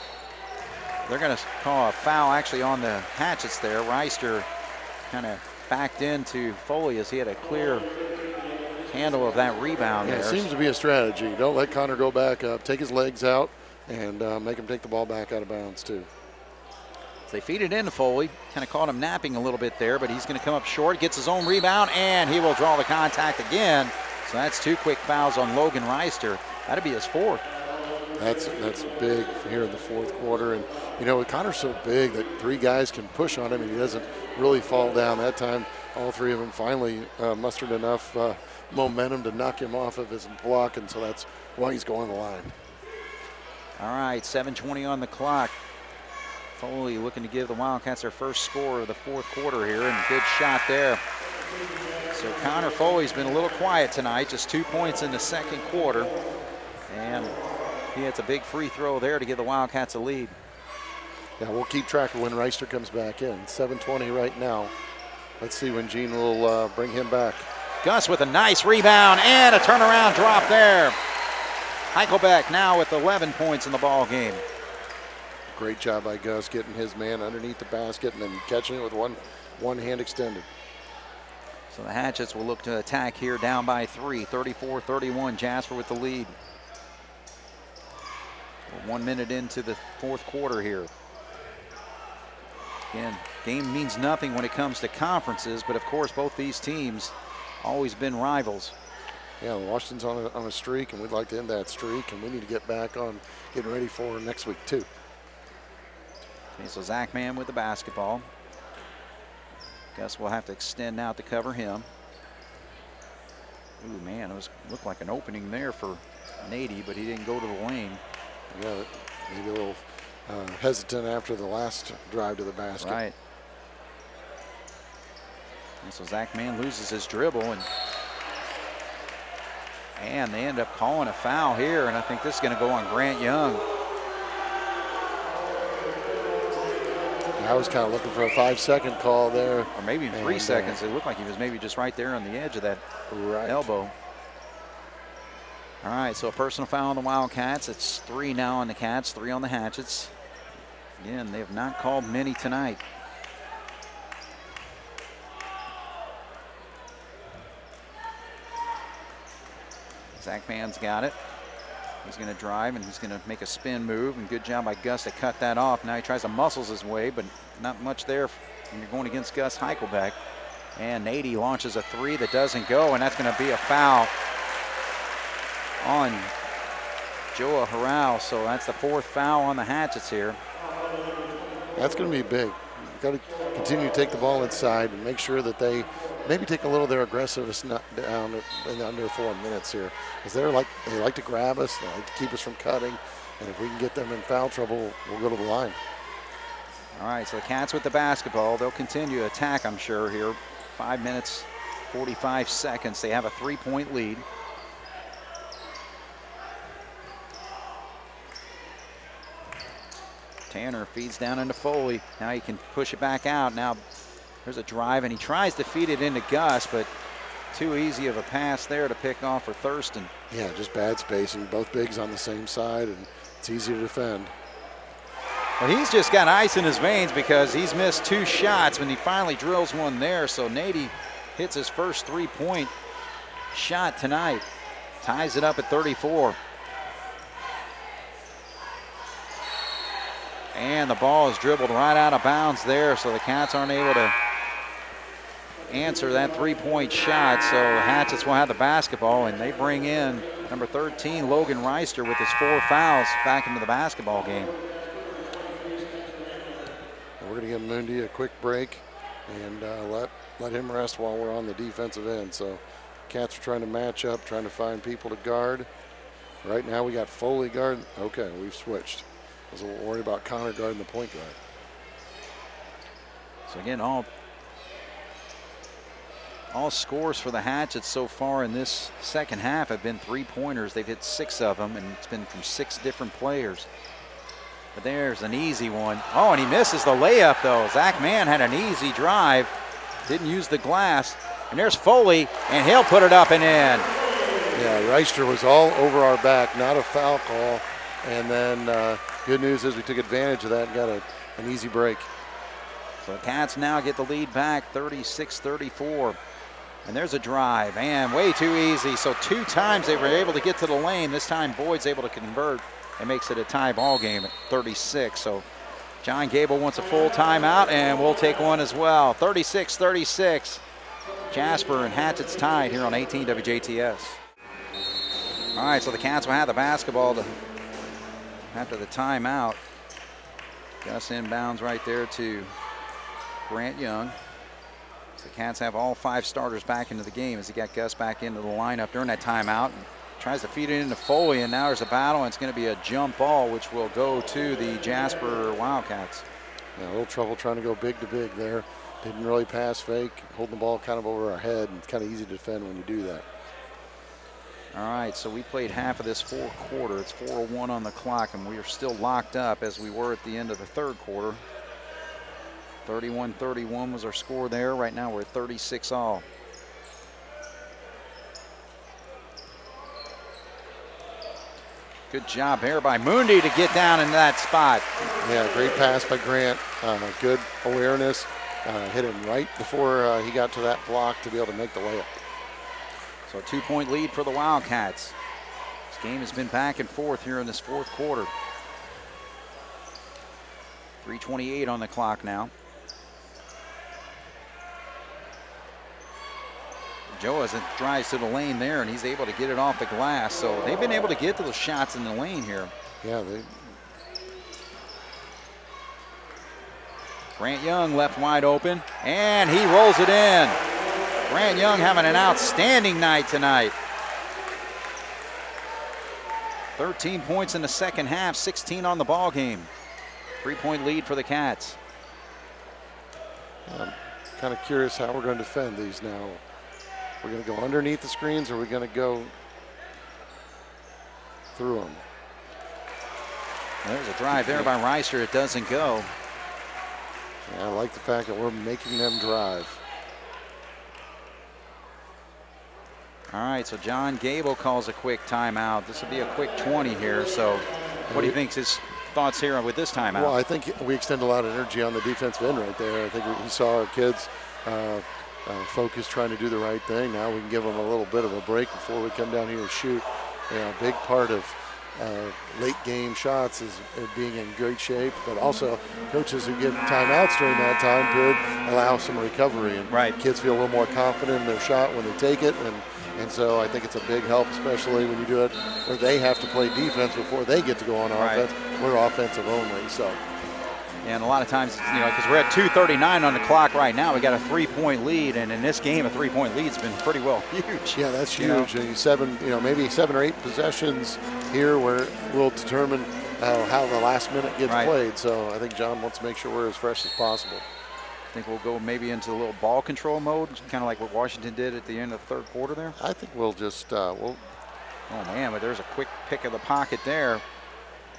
they're going to call a foul actually on the Hatchets there. Reister kind of backed into Foley as he had a clear handle of that rebound there. It seems to be a strategy. Don't let Connor go back up. Take his legs out and make him take the ball back out of bounds too. So they feed it into Foley. Kind of caught him napping a little bit there, but he's going to come up short, gets his own rebound, and he will draw the contact again. So that's 2 quick fouls on Logan Reister. That'd be his 4th. That's big here in the fourth quarter. And, Connor's so big that 3 guys can push on him, and he doesn't really fall down. That time, all 3 of them finally mustered enough momentum to knock him off of his block, and so that's why he's going to the line. All right, 7:20 on the clock. Foley looking to give the Wildcats their first score of the fourth quarter here, and good shot there. So Connor Foley's been a little quiet tonight, just 2 points in the second quarter. And he hits a big free throw there to give the Wildcats a lead. Yeah, we'll keep track of when Reister comes back in. 7:20 right now. Let's see when Gene will bring him back. Gus with a nice rebound and a turnaround drop there. Heichelbeck now with 11 points in the ball game. Great job by Gus getting his man underneath the basket and then catching it with one one hand extended. So the Hatchets will look to attack here, down by 3, 34-31. Jasper with the lead. We're 1 minute into the fourth quarter here. Again, game means nothing when it comes to conferences, but of course both these teams always been rivals. Yeah, Washington's on a streak, and we'd like to end that streak, and we need to get back on getting ready for next week too. Okay, so Zach Mann with the basketball. Gus will have to extend out to cover him. Ooh, man, it looked like an opening there for Nady, but he didn't go to the lane. Yeah, maybe a little hesitant after the last drive to the basket. Right. And so Zach Mann loses his dribble, and they end up calling a foul here, and I think this is going to go on Grant Young. I was kind of looking for a 5-second call there. Or maybe 3 seconds. It looked like he was maybe just right there on the edge of that elbow. All right, so a personal foul on the Wildcats. It's 3 now on the Cats, 3 on the Hatchets. Again, they have not called many tonight. Zach Mann's got it. He's going to drive, and he's going to make a spin move, and good job by Gus to cut that off. Now he tries to muscles his way, but not much there when you're going against Gus Heichelbeck. And Nady launches a 3 that doesn't go, and that's going to be a foul on Joa Harrell. So that's the 4th foul on the Hatchets here. That's going to be big. You've got to continue to take the ball inside and make sure that they maybe take a little of their aggressiveness down in under 4 minutes here, because they like to grab us, they like to keep us from cutting, and if we can get them in foul trouble, we'll go to the line. All right, so the Cats with the basketball. They'll continue to attack, I'm sure, here. 5 minutes, 45 seconds. They have a 3-point lead. Tanner feeds down into Foley. Now he can push it back out. Now there's a drive, and he tries to feed it into Gus, but too easy of a pass there to pick off for Thurston. Yeah, just bad spacing. Both bigs on the same side, and it's easy to defend. Well, he's just got ice in his veins because he's missed 2 shots when he finally drills one there. So Nady hits his first 3-point shot tonight. Ties it up at 34. And the ball is dribbled right out of bounds there, so the Cats aren't able to answer that 3-point shot. So the Hatchets will have the basketball, and they bring in number 13, Logan Reister, with his 4 fouls back into the basketball game. We're going to give Mundi a quick break and let him rest while we're on the defensive end. So Cats are trying to match up, trying to find people to guard. Right now we got Foley guard. Okay, we've switched. I was worried about Connor guarding the point guard. So again, all scores for the Hatchets so far in this second half have been 3-pointers. They've hit 6 of them, and it's been from 6 different players. But there's an easy one. Oh, and he misses the layup, though. Zach Mann had an easy drive, didn't use the glass. And there's Foley, and he'll put it up and in. Yeah, Reister was all over our back, not a foul call. And then good news is we took advantage of that and got an easy break. So the Cats now get the lead back, 36-34. And there's a drive, and way too easy. So 2 times they were able to get to the lane. This time Boyd's able to convert. It makes it a tie ball game at 36. So John Gable wants a full timeout, and we'll take one as well. 36-36. Jasper and Hatchets tied here on 18 WJTS. All right, so the Cats will have the basketball after the timeout. Gus inbounds right there to Grant Young. So the Cats have all 5 starters back into the game as he got Gus back into the lineup during that timeout. And tries to feed it into Foley, and now there's a battle, and it's going to be a jump ball, which will go to the Jasper Wildcats. Yeah, a little trouble trying to go big to big there. Didn't really pass fake, holding the ball kind of over our head, and it's kind of easy to defend when you do that. All right, so we played half of this fourth quarter. It's 4:01 on the clock, and we are still locked up as we were at the end of the third quarter. 31-31 was our score there. Right now we're at 36 all. Good job here by Mundi to get down in that spot. Yeah, great pass by Grant. Good awareness. hit him right before he got to that block to be able to make the layup. So a 2-point lead for the Wildcats. This game has been back and forth here in this fourth quarter. 3:28 on the clock now. Joe drives to the lane there, and he's able to get it off the glass. So they've been able to get to the shots in the lane here. Yeah, Grant Young left wide open, and he rolls it in. Grant Young having an outstanding night tonight. 13 points in the second half, 16 on the ball game. 3-point lead for the Cats. I'm kind of curious how we're going to defend these now. We're going to go underneath the screens, or are we going to go through them? There's a drive there by Reister. It doesn't go. Yeah, I like the fact that we're making them drive. All right, so John Gable calls a quick timeout. This will be a quick 20 here. So what do you think his thoughts here with this timeout? Well, I think we extend a lot of energy on the defensive end right there. I think we saw our kids focus, trying to do the right thing. Now we can give them a little bit of a break before we come down here and shoot. You know, a big part of late game shots is being in great shape, but also coaches who give timeouts during that time period allow some recovery, and kids feel a little more confident in their shot when they take it, and so I think it's a big help, especially when you do it where they have to play defense before they get to go on offense. We're offensive only, so. And a lot of times, you know, because we're at 2:39 on the clock right now, we got a 3-point lead, and in this game, a 3-point lead's been pretty well huge. Yeah, that's huge. And maybe 7 or 8 possessions here where we'll determine how the last minute gets played. So I think John wants to make sure we're as fresh as possible. I think we'll go maybe into a little ball control mode, kind of like what Washington did at the end of the third quarter there. I think we'll just Oh man, but there's a quick pick of the pocket there.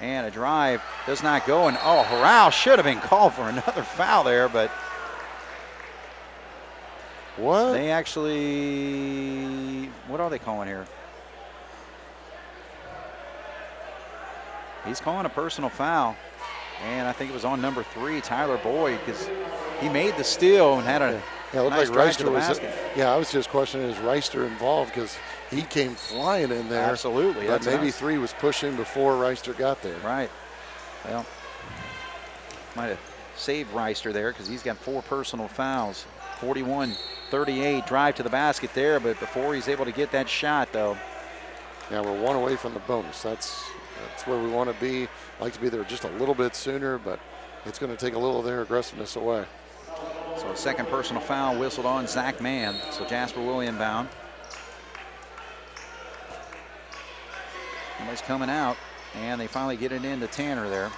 And a drive does not go, and Harrell should have been called for another foul there, but what? They actually, what are they calling here? He's calling a personal foul, and I think it was on number 3, Tyler Boyd, because he made the steal and had a nice drive to the basket. I was just questioning, is Reister involved, because he came flying in there. Absolutely. But maybe 3 was pushing before Reister got there. Right. Well, might have saved Reister there because he's got 4 personal fouls. 41-38, drive to the basket there, but before he's able to get that shot, though. Yeah, we're 1 away from the bonus. That's where we want to be. Like to be there just a little bit sooner, but it's going to take a little of their aggressiveness away. So a second personal foul whistled on Zach Mann. So Jasper will inbound. Nobody's coming out, and they finally get it into Tanner there.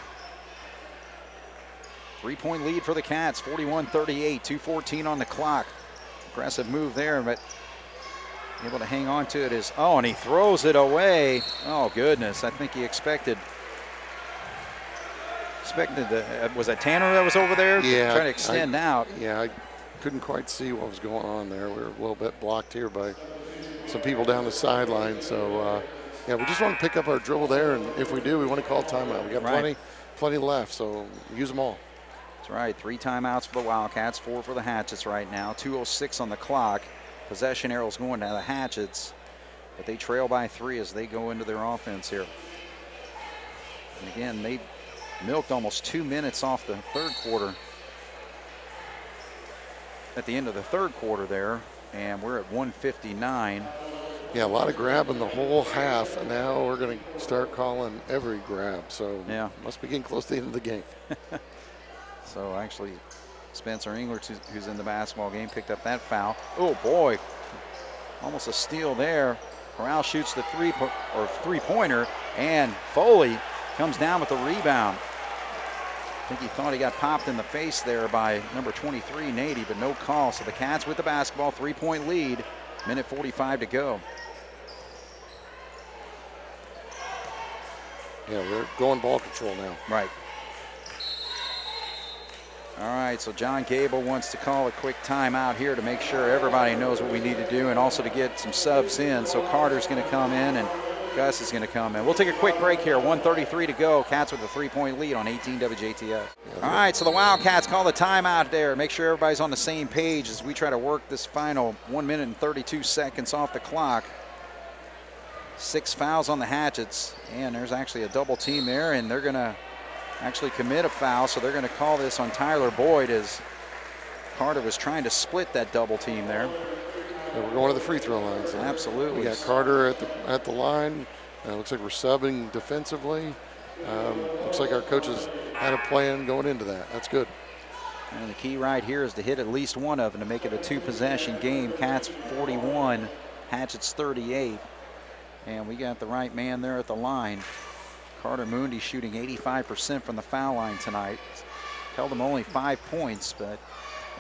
3-point lead for the Cats, 41-38, 2:14 on the clock. Aggressive move there, but able to hang on to it and he throws it away. Oh goodness, I think he expected was it Tanner that was over there? Yeah. Trying to extend out. Yeah, I couldn't quite see what was going on there. We were a little bit blocked here by some people down the sideline, so yeah, we just want to pick up our dribble there, and if we do, we want to call timeout. We got plenty left, so use them all. That's right. 3 timeouts for the Wildcats, 4 for the Hatchets right now. 2:06 on the clock. Possession arrows going to the Hatchets, but they trail by 3 as they go into their offense here. And again, they milked almost 2 minutes off the third quarter. At the end of the third quarter there, and we're at 1:59. Yeah, a lot of grabbing the whole half, and now we're going to start calling every grab. So yeah, must be getting close to the end of the game. So actually, Spencer English, who's in the basketball game, picked up that foul. Oh boy, almost a steal there. Corral shoots the three-pointer, and Foley comes down with the rebound. I think he thought he got popped in the face there by number 23, Nady, but no call. So the Cats with the basketball, 3-point lead, minute 45 to go. Yeah, we're going ball control now. Right. All right, so John Gable wants to call a quick timeout here to make sure everybody knows what we need to do, and also to get some subs in. So Carter's going to come in, and Gus is going to come in. We'll take a quick break here. 1:33 to go. Cats with a 3-point lead on 18 WJTF. All right, so the Wildcats call the timeout there. Make sure everybody's on the same page as we try to work this final 1 minute and 32 seconds off the clock. 6 fouls on the Hatchets, and there's actually a double team there, and they're going to actually commit a foul, so they're going to call this on Tyler Boyd as Carter was trying to split that double team there. Yeah, we're going to the free throw line. So absolutely. We got Carter at the line. Looks like we're subbing defensively. Looks like our coaches had a plan going into that. That's good. And the key right here is to hit at least one of them to make it a 2-possession game. Cats 41, Hatchets 38. And we got the right man there at the line. Carter Mooney shooting 85% from the foul line tonight. Held him only 5 points, but,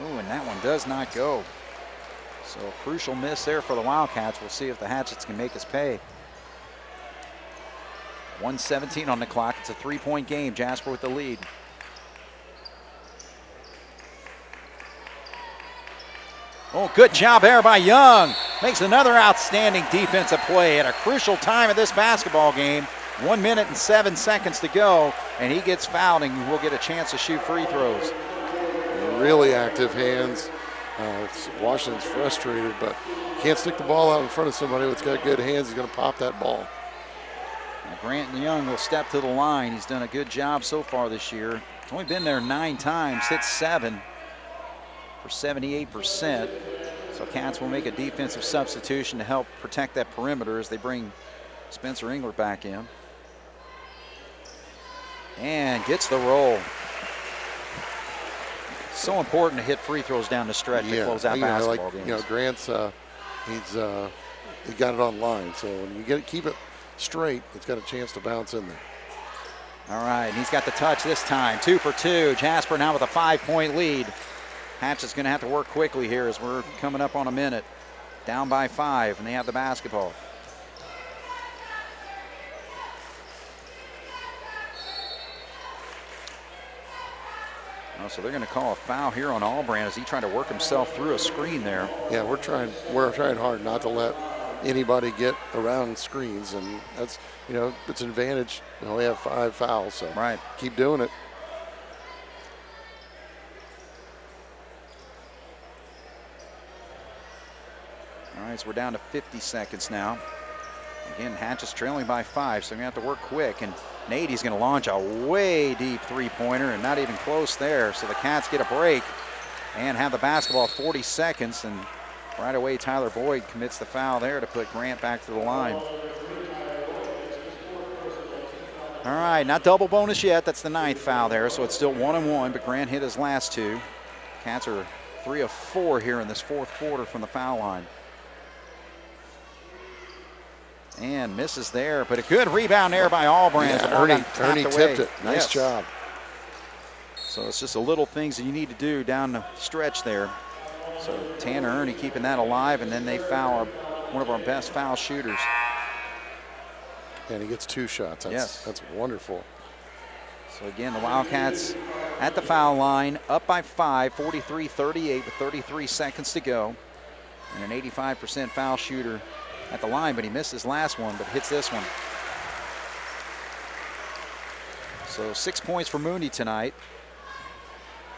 ooh, and that one does not go. So a crucial miss there for the Wildcats. We'll see if the Hatchets can make us pay. 1:17 on the clock. It's a 3-point game. Jasper with the lead. Oh, good job there by Young. Makes another outstanding defensive play at a crucial time of this basketball game. 1 minute and 7 seconds to go, and he gets fouled, and we'll get a chance to shoot free throws. Really active hands. Washington's frustrated, but can't stick the ball out in front of somebody that's got good hands. He's going to pop that ball. Now Grant Young will step to the line. He's done a good job so far this year. He's only been there 9 times, hit 7 for 78%. So Cats will make a defensive substitution to help protect that perimeter as they bring Spencer Engler back in. And gets the roll. So important to hit free throws down the stretch to close out basketball games. Grant's he got it on line. So when you keep it straight, it's got a chance to bounce in there. All right, and he's got the touch this time. 2 for 2. Jasper now with a 5-point lead. Hatchet's going to have to work quickly here as we're coming up on a minute. Down by 5, and they have the basketball. So they're going to call a foul here on Albrand as he tried to work himself through a screen there. Yeah, we're trying hard not to let anybody get around screens, and that's, it's an advantage. We only have 5 fouls, so right. Keep doing it. All right, so we're down to 50 seconds now. Again, Hatch is trailing by 5, so we're going to have to work quick. And Nady's going to launch a way deep 3-pointer and not even close there. So the Cats get a break and have the basketball 40 seconds. And right away, Tyler Boyd commits the foul there to put Grant back to the line. All right, not double bonus yet. That's the 9th foul there, so it's still 1-1, but Grant hit his last 2. Cats are 3 of 4 here in this 4th quarter from the foul line. And misses there, but a good rebound there by Albrand. Yeah, Ernie tipped it. Nice job. So it's just the little things that you need to do down the stretch there. So Tanner Ernie keeping that alive, and then they foul one of our best foul shooters. And he gets 2 shots. That's wonderful. So again, the Wildcats at the foul line, up by 5, 43-38 with 33 seconds to go. And an 85% foul shooter at the line, but he missed his last one, but hits this one. So 6 points for Mooney tonight.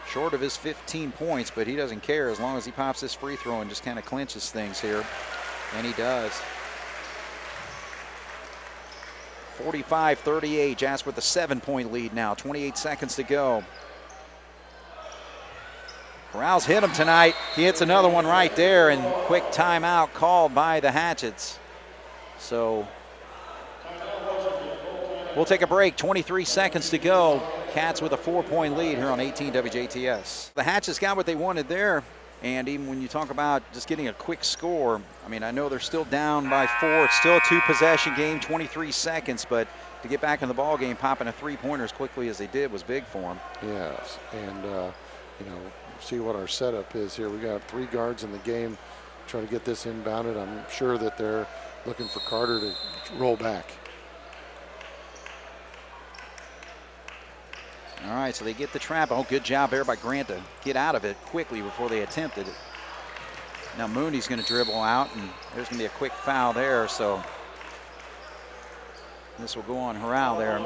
Short of his 15 points, but he doesn't care as long as he pops this free throw and just kind of clinches things here. And he does. 45-38, Jasper with a 7-point lead now, 28 seconds to go. Corral's hit him tonight. He hits another one right there, and quick timeout called by the Hatchets. So we'll take a break. 23 seconds to go. Cats with a 4-point lead here on 18 WJTS. The Hatchets got what they wanted there, and even when you talk about just getting a quick score, I mean, I know they're still down by 4. It's still a 2-possession game, 23 seconds, but to get back in the ball game, popping a 3-pointer as quickly as they did was big for them. Yes, and see what our setup is here. We got 3 guards in the game, trying to get this inbounded. I'm sure that they're looking for Carter to roll back. All right, so they get the trap. Oh, good job there by Grant to get out of it quickly before they attempted it. Now Mooney's going to dribble out, and there's going to be a quick foul there. So This will go on Harrell there.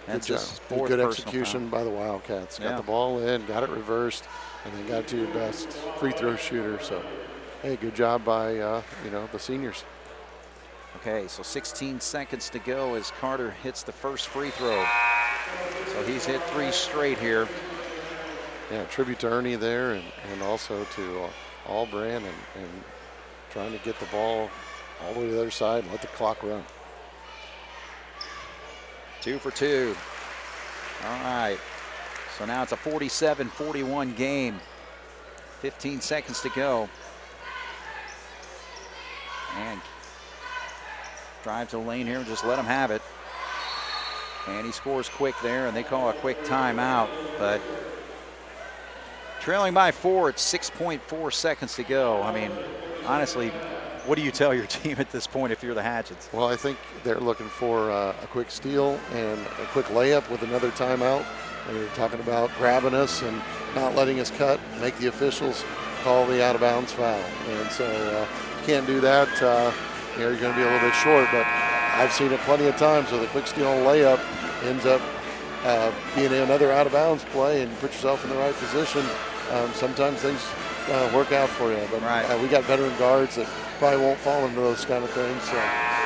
That's his fourth good personal execution foul by the Wildcats. Got Yeah. the ball in, got it reversed, and then got to your best free throw shooter. So, hey, good job by the seniors. Okay, so 16 seconds to go as Carter hits the first free throw. So he's hit 3 straight here. Yeah, tribute to Ernie there, and also to Albran and trying to get the ball all the way to the other side and let the clock run. 2 for 2. All right. So now it's a 47-41 game. 15 seconds to go. And drive to the lane here and just let him have it. And he scores quick there, and they call a quick timeout. But trailing by 4, it's 6.4 seconds to go. I mean, honestly, what do you tell your team at this point if you're the Hatchets? Well, I think they're looking for a quick steal and a quick layup with another timeout. They're talking about grabbing us and not letting us cut, make the officials call the out-of-bounds foul. And so you can't do that. You're going to be a little bit short, but I've seen it plenty of times where the quick steal and layup ends up being another out-of-bounds play, and you put yourself in the right position. Sometimes things work out for you, but we got veteran guards that probably won't fall into those kind of things. So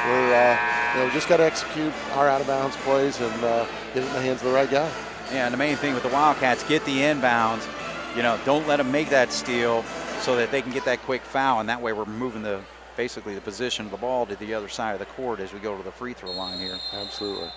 we're just got to execute our out-of-bounds plays and get it in the hands of the right guy. Yeah, and the main thing with the Wildcats, get the inbounds. Don't let them make that steal so that they can get that quick foul, and that way we're moving basically the position of the ball to the other side of the court as we go to the free throw line here. Absolutely.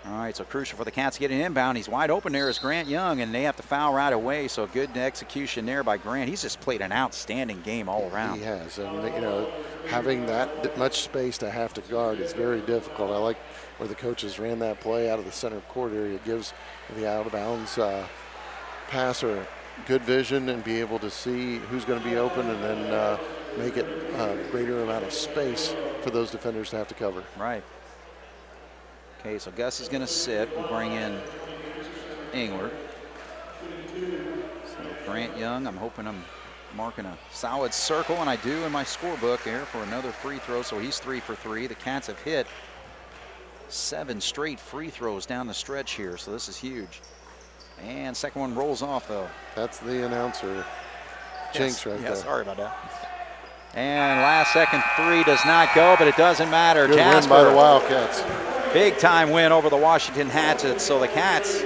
All right, so crucial for the Cats to get an inbound. He's wide open there is Grant Young, and they have to foul right away, so good execution there by Grant. He's just played an outstanding game all around. He has, and having that much space to have to guard is very difficult. I like where the coaches ran that play out of the center court area. It gives the out-of-bounds passer good vision and be able to see who's going to be open, and then make it a greater amount of space for those defenders to have to cover. Right. Okay, so Gus is going to sit. We'll bring in Engler. So Grant Young, I'm hoping I'm marking a solid circle, and I do in my scorebook here for another free throw. So he's 3 for 3. The Cats have hit 7 straight free throws down the stretch here, so this is huge. And second one rolls off, though. That's the announcer jinx right there. Sorry about that. And last second 3 does not go, but it doesn't matter. Good Jasper, win by the Wildcats. Big time win over the Washington Hatchets. So the Cats,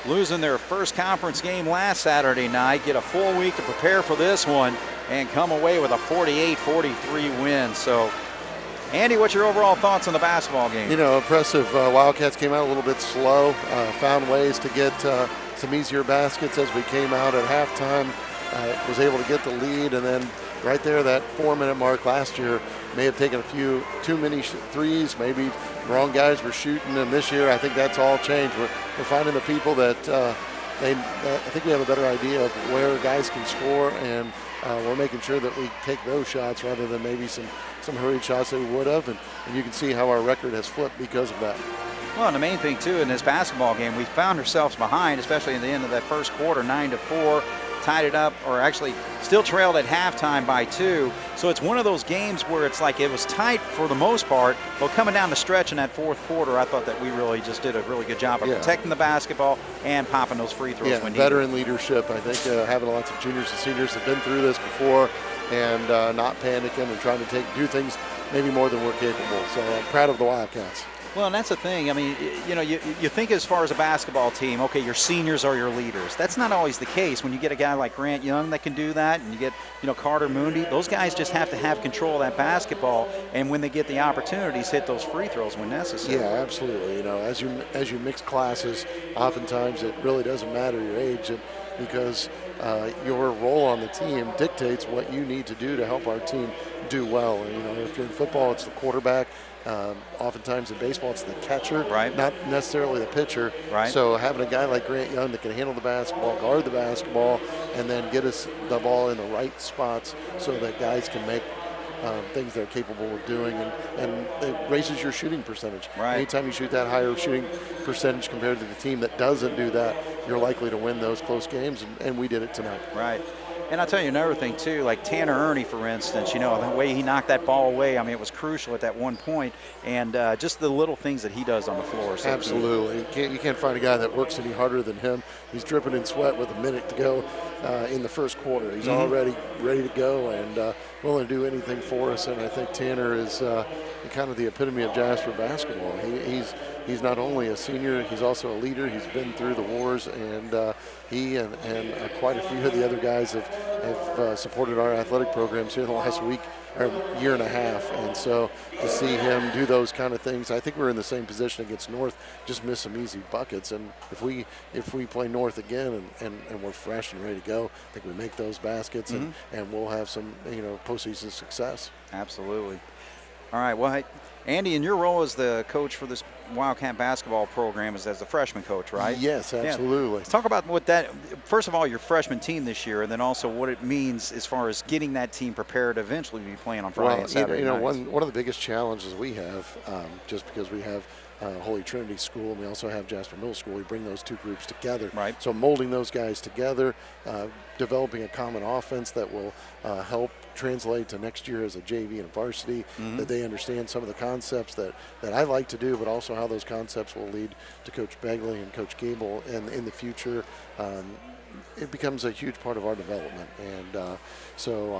losing their first conference game last Saturday night, get a full week to prepare for this one and come away with a 48-43 win. So, Andy, what's your overall thoughts on the basketball game? Impressive. Wildcats came out a little bit slow, found ways to get some easier baskets as we came out at halftime, was able to get the lead, and then right there, that 4-minute mark last year may have taken a few too many threes, maybe wrong guys were shooting, and this year I think that's all changed. We're finding the people that I think we have a better idea of where guys can score, and we're making sure that we take those shots rather than maybe some hurried shots that we would have, and you can see how our record has flipped because of that. Well, and the main thing, too, in this basketball game, we found ourselves behind, especially in the end of that first quarter, 9-4. Tied it up, or actually still trailed at halftime by 2. So it's one of those games where it's like it was tight for the most part, but coming down the stretch in that fourth quarter, I thought that we really just did a really good job of protecting the basketball and popping those free throws when needed. Veteran leadership. I think having lots of juniors and seniors have been through this before, and not panicking and trying to do things maybe more than we're capable. So I'm proud of the Wildcats. Well, and that's the thing. I mean, you think as far as a basketball team, okay, your seniors are your leaders. That's not always the case. When you get a guy like Grant Young that can do that, and you get, Carter Moondy, those guys just have to have control of that basketball, and when they get the opportunities, hit those free throws when necessary. Yeah, absolutely. As you mix classes, oftentimes it really doesn't matter your age, because your role on the team dictates what you need to do to help our team do well. And, if you're in football, it's the quarterback. Oftentimes in baseball, it's the catcher, not necessarily the pitcher. So having a guy like Grant Young that can handle the basketball, guard the basketball, and then get us the ball in the right spots so that guys can make things they're capable of doing, and it raises your shooting percentage. Anytime you shoot that higher shooting percentage compared to the team that doesn't do that, you're likely to win those close games, and we did it tonight. And I'll tell you another thing, too, like Tanner Ernie, for instance, the way he knocked that ball away, I mean, it was crucial at that one point, and just the little things that he does on the floor. So absolutely. You can't find a guy that works any harder than him. He's dripping in sweat with a minute to go in the first quarter. He's already ready to go and willing to do anything for us, and I think Tanner is kind of the epitome of Jasper basketball. He's not only a senior, he's also a leader. He's been through the wars, and he and quite a few of the other guys have supported our athletic programs here in the last week or year and a half. And so to see him do those kind of things, I think we're in the same position against North, just miss some easy buckets. And if we play North again and we're fresh and ready to go, I think we make those baskets and we'll have some postseason success. Absolutely. All right, well, hey, Andy, in your role as the coach for this Wildcat basketball program is as the freshman coach, right? Yes, absolutely. Yeah. Let's talk about what that, first of all, your freshman team this year, and then also what it means as far as getting that team prepared to eventually be playing on Friday and Saturday nights. One of the biggest challenges we have, just because we have Holy Trinity School and we also have Jasper Middle School, we bring those two groups together. Right. So molding those guys together, developing a common offense that will help translate to next year as a JV and varsity, that they understand some of the concepts that I like to do, but also how those concepts will lead to Coach Begley and Coach Gable and in the future. It becomes a huge part of our development. And so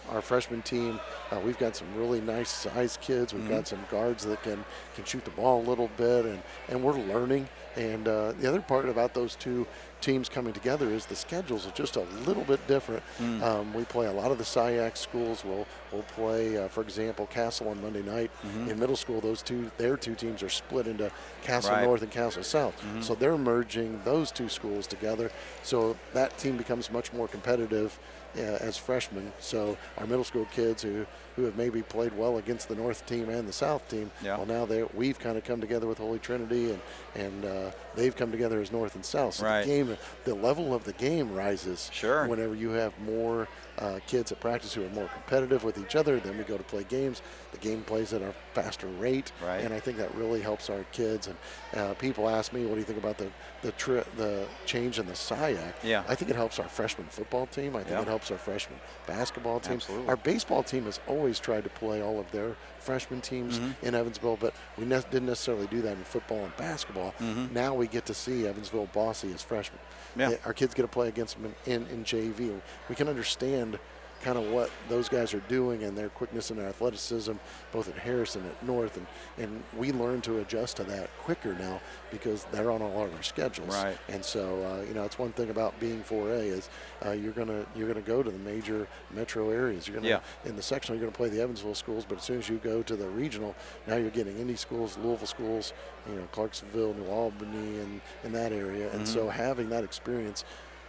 our freshman team, we've got some really nice sized kids. We've got some guards that can shoot the ball a little bit, and we're learning. And the other part about those two teams coming together is the schedules are just a little bit different. We play a lot of the SIAC schools. We'll play, for example, Castle on Monday night. In middle school, their two teams are split into Castle North and Castle South. So they're merging those two schools together. So that team becomes much more competitive as freshmen. So our middle school kids who have maybe played well against the North team and the South team, well, now we've kind of come together with Holy Trinity, and they've come together as North and South. So the level of the game rises whenever you have more kids at practice who are more competitive with each other. Then we go to play games. The game plays at a faster rate, and I think that really helps our kids. And people ask me, what do you think about the change in the SIAC? I think it helps our freshman football team. I think it helps our freshman basketball team. Absolutely. Our baseball team has always tried to play all of their freshman teams in Evansville, but we didn't necessarily do that in football and basketball. Now we get to see Evansville Bossy as freshmen. Our kids get to play against them in JV. We can understand kind of what those guys are doing and their quickness and their athleticism, both at Harrison and at North, and we learn to adjust to that quicker now because they're on all of our schedules. And so it's one thing about being 4A is you're gonna go to the major metro areas. You're gonna in the sectional you're gonna play the Evansville schools, but as soon as you go to the regional, now you're getting Indy schools, Louisville schools, Clarksville, New Albany, and in that area. And so having that experience,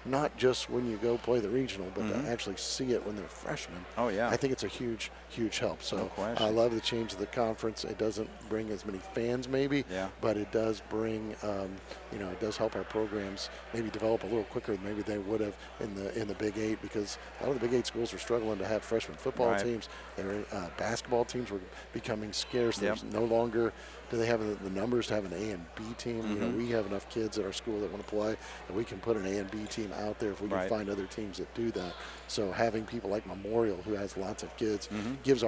not just when you go play the regional, but to actually see it when they're freshmen. I think it's a huge, huge help. So I love the change of the conference. It doesn't bring as many fans maybe, but it does bring, it does help our programs maybe develop a little quicker than maybe they would have in the Big 8, because a lot of the Big 8 schools are struggling to have freshman football teams. Their basketball teams were becoming scarce. There's no longer do they have the numbers to have an A and B team. We have enough kids at our school that want to play, and we can put an A and B team out there if we can find other teams that do that. So having people like Memorial, who has lots of kids, gives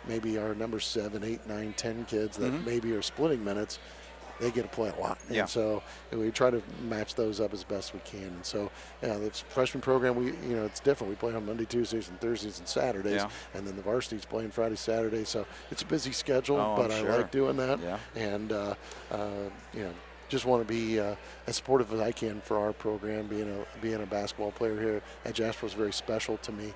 maybe our number 7, 8, 9, 10 kids that maybe are splitting minutes, they get to play a lot. And so we try to match those up as best we can. And so the freshman program, it's different. We play on Monday, Tuesdays, and Thursdays and Saturdays, and then the varsity's playing Friday, Saturday. So it's a busy schedule, but I like doing that. And just want to be as supportive as I can for our program. Being a basketball player here at Jasper was very special to me.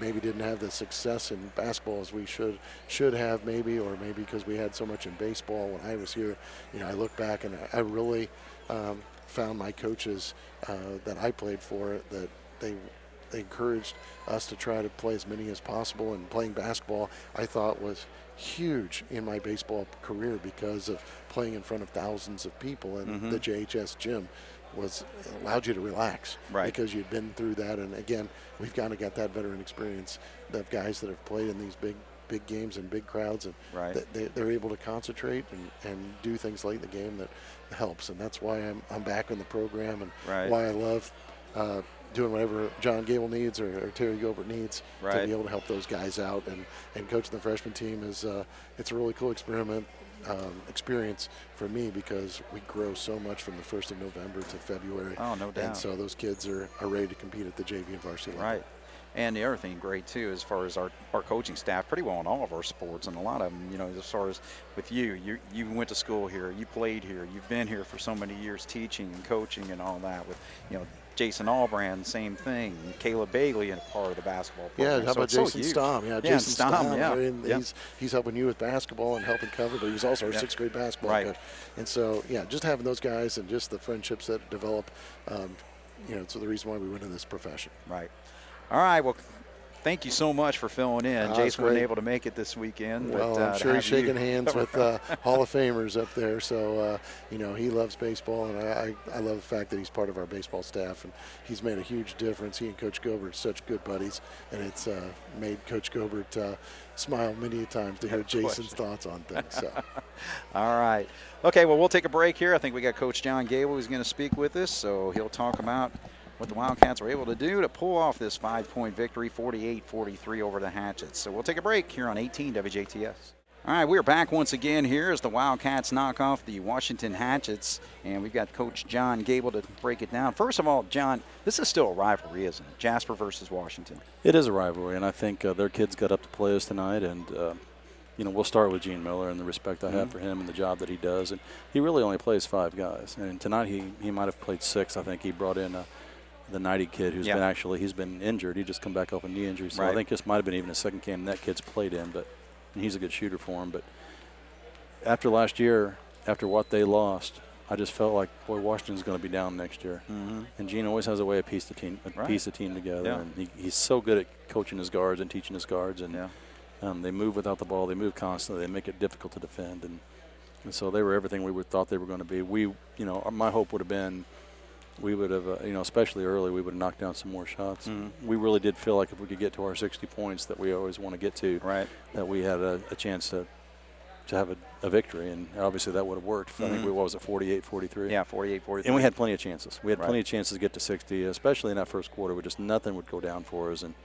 Maybe didn't have the success in basketball as we should have, maybe, or maybe because we had so much in baseball when I was here. I look back and I really found my coaches that I played for that they encouraged us to try to play as many as possible, and playing basketball I thought was huge in my baseball career because of playing in front of thousands of people, and the JHS gym allowed you to relax because you'd been through that. And again, we've kind of got that veteran experience of guys that have played in these big games and big crowds, and they're able to concentrate and do things late in the game that helps. And that's why I'm back in the program, and why I love doing whatever John Gable needs or Terry Gilbert needs Right. to be able to help those guys out. And coaching the freshman team is it's a really cool experience for me because we grow so much from the 1st of November to February. Oh, no doubt. And so those kids are ready to compete at the JV and varsity level. Right. And the other thing great, too, as far as our coaching staff, pretty well in all of our sports, and a lot of them, you know, as far as with you went to school here, you played here, you've been here for so many years teaching and coaching and all that. With, you know, Jason Albrand, same thing. Caleb Bailey, and part of the basketball program. Yeah, how about Jason Stom? Yeah, Jason Stom. Yeah. I mean, he's helping you with basketball and helping cover, but he was also our 6th grade basketball coach. And so, yeah, just having those guys and just the friendships that develop, you know, it's the reason why we went in this profession. Right. All right. Well, thank you so much for filling in. Jace wasn't able to make it this weekend. Well, but, I'm sure he's shaking hands with Hall of Famers up there. So, you know, he loves baseball, and I love the fact that he's part of our baseball staff, and he's made a huge difference. He and Coach Gilbert are such good buddies, and it's made Coach Gilbert smile many times to hear Jason's thoughts on things. So. All right. Okay, well, we'll take a break here. I think we got Coach John Gable who's going to speak with us, so he'll talk about what the Wildcats were able to do to pull off this 5-point victory, 48-43 over the Hatchets. So we'll take a break here on 18 WJTS. All right, we're back once again here as the Wildcats knock off the Washington Hatchets, and we've got Coach John Gable to break it down. First of all, John, this is still a rivalry, isn't it? Jasper versus Washington. It is a rivalry, and I think their kids got up to play us tonight, and you know, we'll start with Gene Miller and the respect I have for him and the job that he does. And he really only plays 5 guys, and tonight he might have played 6. I think he brought in the 90 kid who's he's been injured. He just come back off a knee injury, so I think this might have been even a second game that kid's played in, but he's a good shooter for him. But after last year, after what they lost, I just felt like, boy, Washington's going to be down next year. And Gene always has a way to piece the team together, and he's so good at coaching his guards and teaching his guards, and they move without the ball, they move constantly, they make it difficult to defend, and so they were everything we thought they were going to be. My hope would have been, we would have, especially early, we would have knocked down some more shots. We really did feel like if we could get to our 60 points that we always want to get to, that we had a chance to have a victory, and obviously that would have worked. I think what was it, 48-43? Yeah, 48-43. And we had plenty of chances. We had plenty of chances to get to 60, especially in that first quarter. Nothing would go down for us, and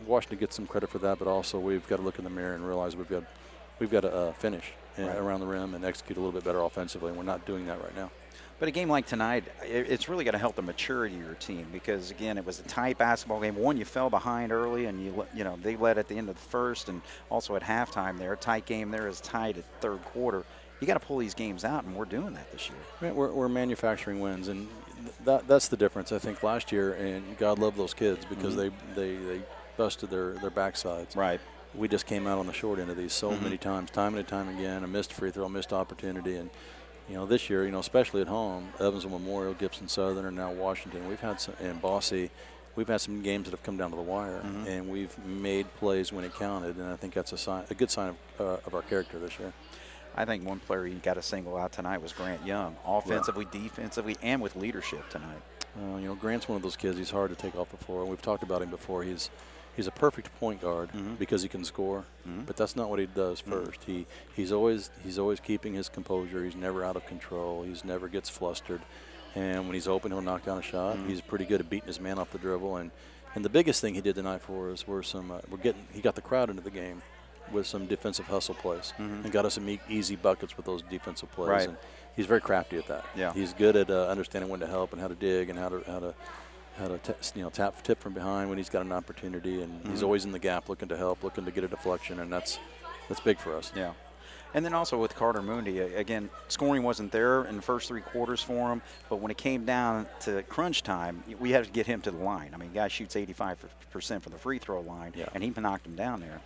Washington gets some credit for that, but also we've got to look in the mirror and realize we've got to finish around the rim and execute a little bit better offensively, and we're not doing that right now. But a game like tonight, it's really got to help the maturity of your team because, again, it was a tight basketball game. One, you fell behind early, and they led at the end of the first, and also at halftime there. A tight game there is tied at third quarter. You got to pull these games out, and we're doing that this year. We're manufacturing wins, and that's the difference. I think last year, and God love those kids because they busted their backsides. Right. We just came out on the short end of these so many times, time and time again. A missed free throw, missed opportunity, and this year, especially at home, Evansville Memorial, Gibson Southern, and now Washington, we've had some, and Bosse, we've had some games that have come down to the wire, and we've made plays when it counted, and I think that's a good sign of our character this year. I think one player you got to single out tonight was Grant Young, offensively, defensively, and with leadership tonight. Grant's one of those kids. He's hard to take off the floor. We've talked about him before. He's a perfect point guard because he can score, but that's not what he does first. He's always keeping his composure. He's never out of control. He's never gets flustered, and when he's open, he'll knock down a shot. He's pretty good at beating his man off the dribble, and the biggest thing he did tonight for us were he got the crowd into the game with some defensive hustle plays and got us some easy buckets with those defensive plays. Right. And he's very crafty at that. Yeah. He's good at understanding when to help and how to dig and how to tip from behind when he's got an opportunity, and he's always in the gap looking to help, looking to get a deflection, and that's big for us. Yeah. And then also with Carter Mooney, again, scoring wasn't there in the first 3 quarters for him, but when it came down to crunch time, we had to get him to the line. I mean, the guy shoots 85% from the free throw line, and he knocked him down there.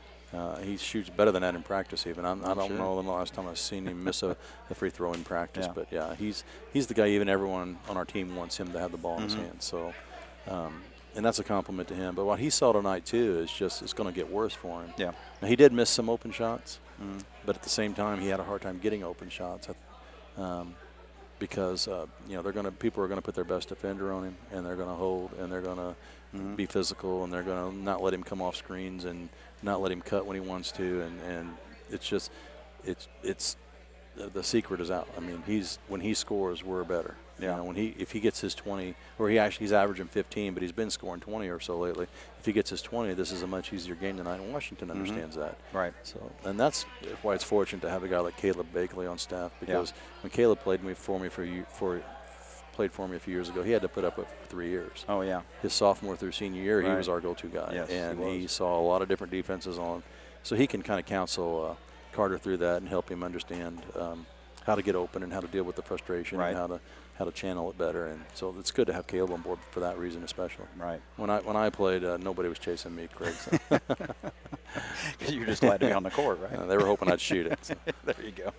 He shoots better than that in practice even. I don't know the last time I've seen him miss a free throw in practice, but yeah, he's the guy even everyone on our team wants him to have the ball in his hands. So, and that's a compliment to him. But what he saw tonight too is just it's going to get worse for him. Yeah. Now, he did miss some open shots, but at the same time he had a hard time getting open shots because people are going to put their best defender on him, and they're going to hold, and they're going to be physical, and they're going to not let him come off screens and not let him cut when he wants to, and it's the secret is out. I mean, when he scores, we're better. Yeah. You know, if he gets his 20, or he's averaging 15, but he's been scoring 20 or so lately. If he gets his 20, this is a much easier game tonight, and Washington understands that. Right. So, and that's why it's fortunate to have a guy like Caleb Bakley on staff, because when Caleb played for me a few years ago, he had to put up with 3 years. Oh yeah. His sophomore through senior year, he Right. was our go-to guy, Yes, and he he was. saw a lot of different defenses on, so he can kind of counsel Carter through that and help him understand how to get open and how to deal with the frustration Right. and how to channel it better. And so it's good to have Caleb on board for that reason, especially. Right. When I played, nobody was chasing me, Craig. So. You're just glad to be on the court, right? They were hoping I'd shoot it. So. There you go.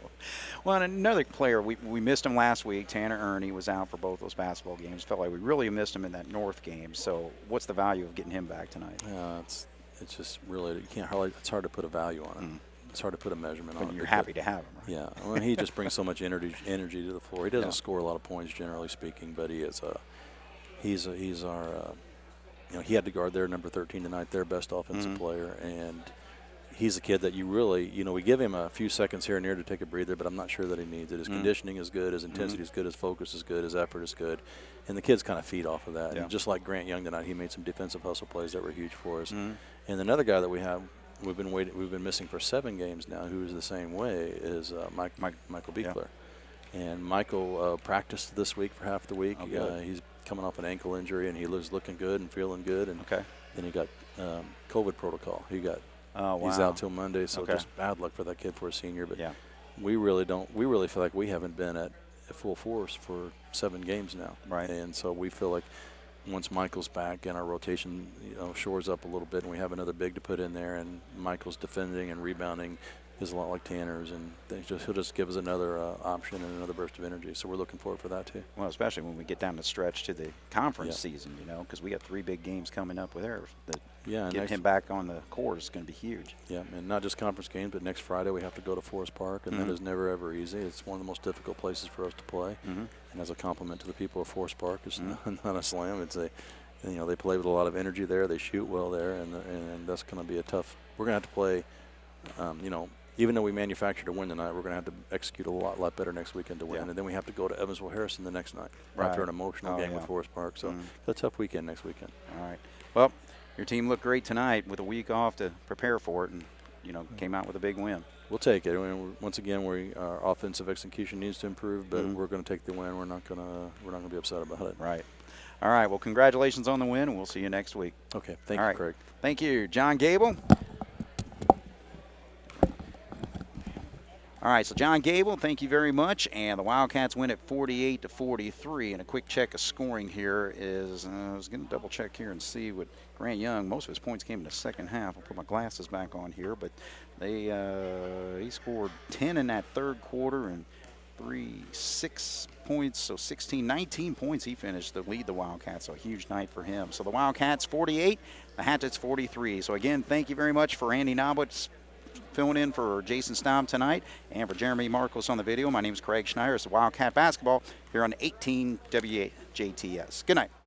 Well, and another player, we missed him last week. Tanner Ernie was out for both those basketball games. Felt like we really missed him in that North game. So what's the value of getting him back tonight? It's just really, you can't hardly, it's hard to put a value on it. It's hard to put a measurement on But it. you're happy to have him, right? Yeah, well, he just brings so much energy to the floor. He doesn't score a lot of points, generally speaking, but he's our, he had to guard their number 13 tonight, their best offensive player, and he's a kid that you really, we give him a few seconds here and there to take a breather, but I'm not sure that he needs it. His conditioning is good, his intensity is good, his focus is good, his effort is good, and the kids kind of feed off of that. Yeah. And just like Grant Young tonight, he made some defensive hustle plays that were huge for us. And another guy that we've been missing for 7 games now, who is the same way, is Michael Beekler. Yeah. And Michael practiced this week for half the week. Oh, He's coming off an ankle injury, and he was looking good and feeling good. And then he got COVID protocol. He's out till Monday, so just bad luck for that kid for a senior. But we really feel like we haven't been at full force for 7 games now. Right. And so we feel like once Michael's back and our rotation, shores up a little bit, and we have another big to put in there, and Michael's defending and rebounding is a lot like Tanner's, and he'll just give us another option and another burst of energy. So we're looking forward for that too. Well, especially when we get down the stretch to the conference season, because we got 3 big games coming up with theirs. Getting him back on the court is going to be huge. Yeah, and not just conference games, but next Friday we have to go to Forest Park, and that is never, ever easy. It's one of the most difficult places for us to play. And as a compliment to the people of Forest Park, it's not a slam. It's they play with a lot of energy there. They shoot well there, and that's going to be a tough. We're going to have to play, even though we manufactured a win tonight, we're going to have to execute a lot better next weekend to win. And then we have to go to Evansville Harrison the next night after an emotional game with Forest Park. So it's a tough weekend next weekend. All right. Well, your team looked great tonight with a week off to prepare for it, and came out with a big win. We'll take it. I mean, once again, our offensive execution needs to improve, but we're going to take the win. We're not going to be upset about it. Right. All right. Well, congratulations on the win, and we'll see you next week. Okay. Thank you, Craig. Thank you, John Gable. All right, so John Gable, thank you very much. And the Wildcats win at 48-43. And a quick check of scoring here is, I was going to double check here and see what Grant Young, most of his points came in the second half. I'll put my glasses back on here, but he scored 10 in that third quarter and 6 points, so 19 points he finished to lead the Wildcats, so a huge night for him. So the Wildcats 48, the Hatchets 43. So again, thank you very much for Andy Nobwitz filling in for Jason Staub tonight, and for Jeremy Marcos on the video. My name is Craig Schneider. It's Wildcat Basketball here on 18 WJTS. Good night.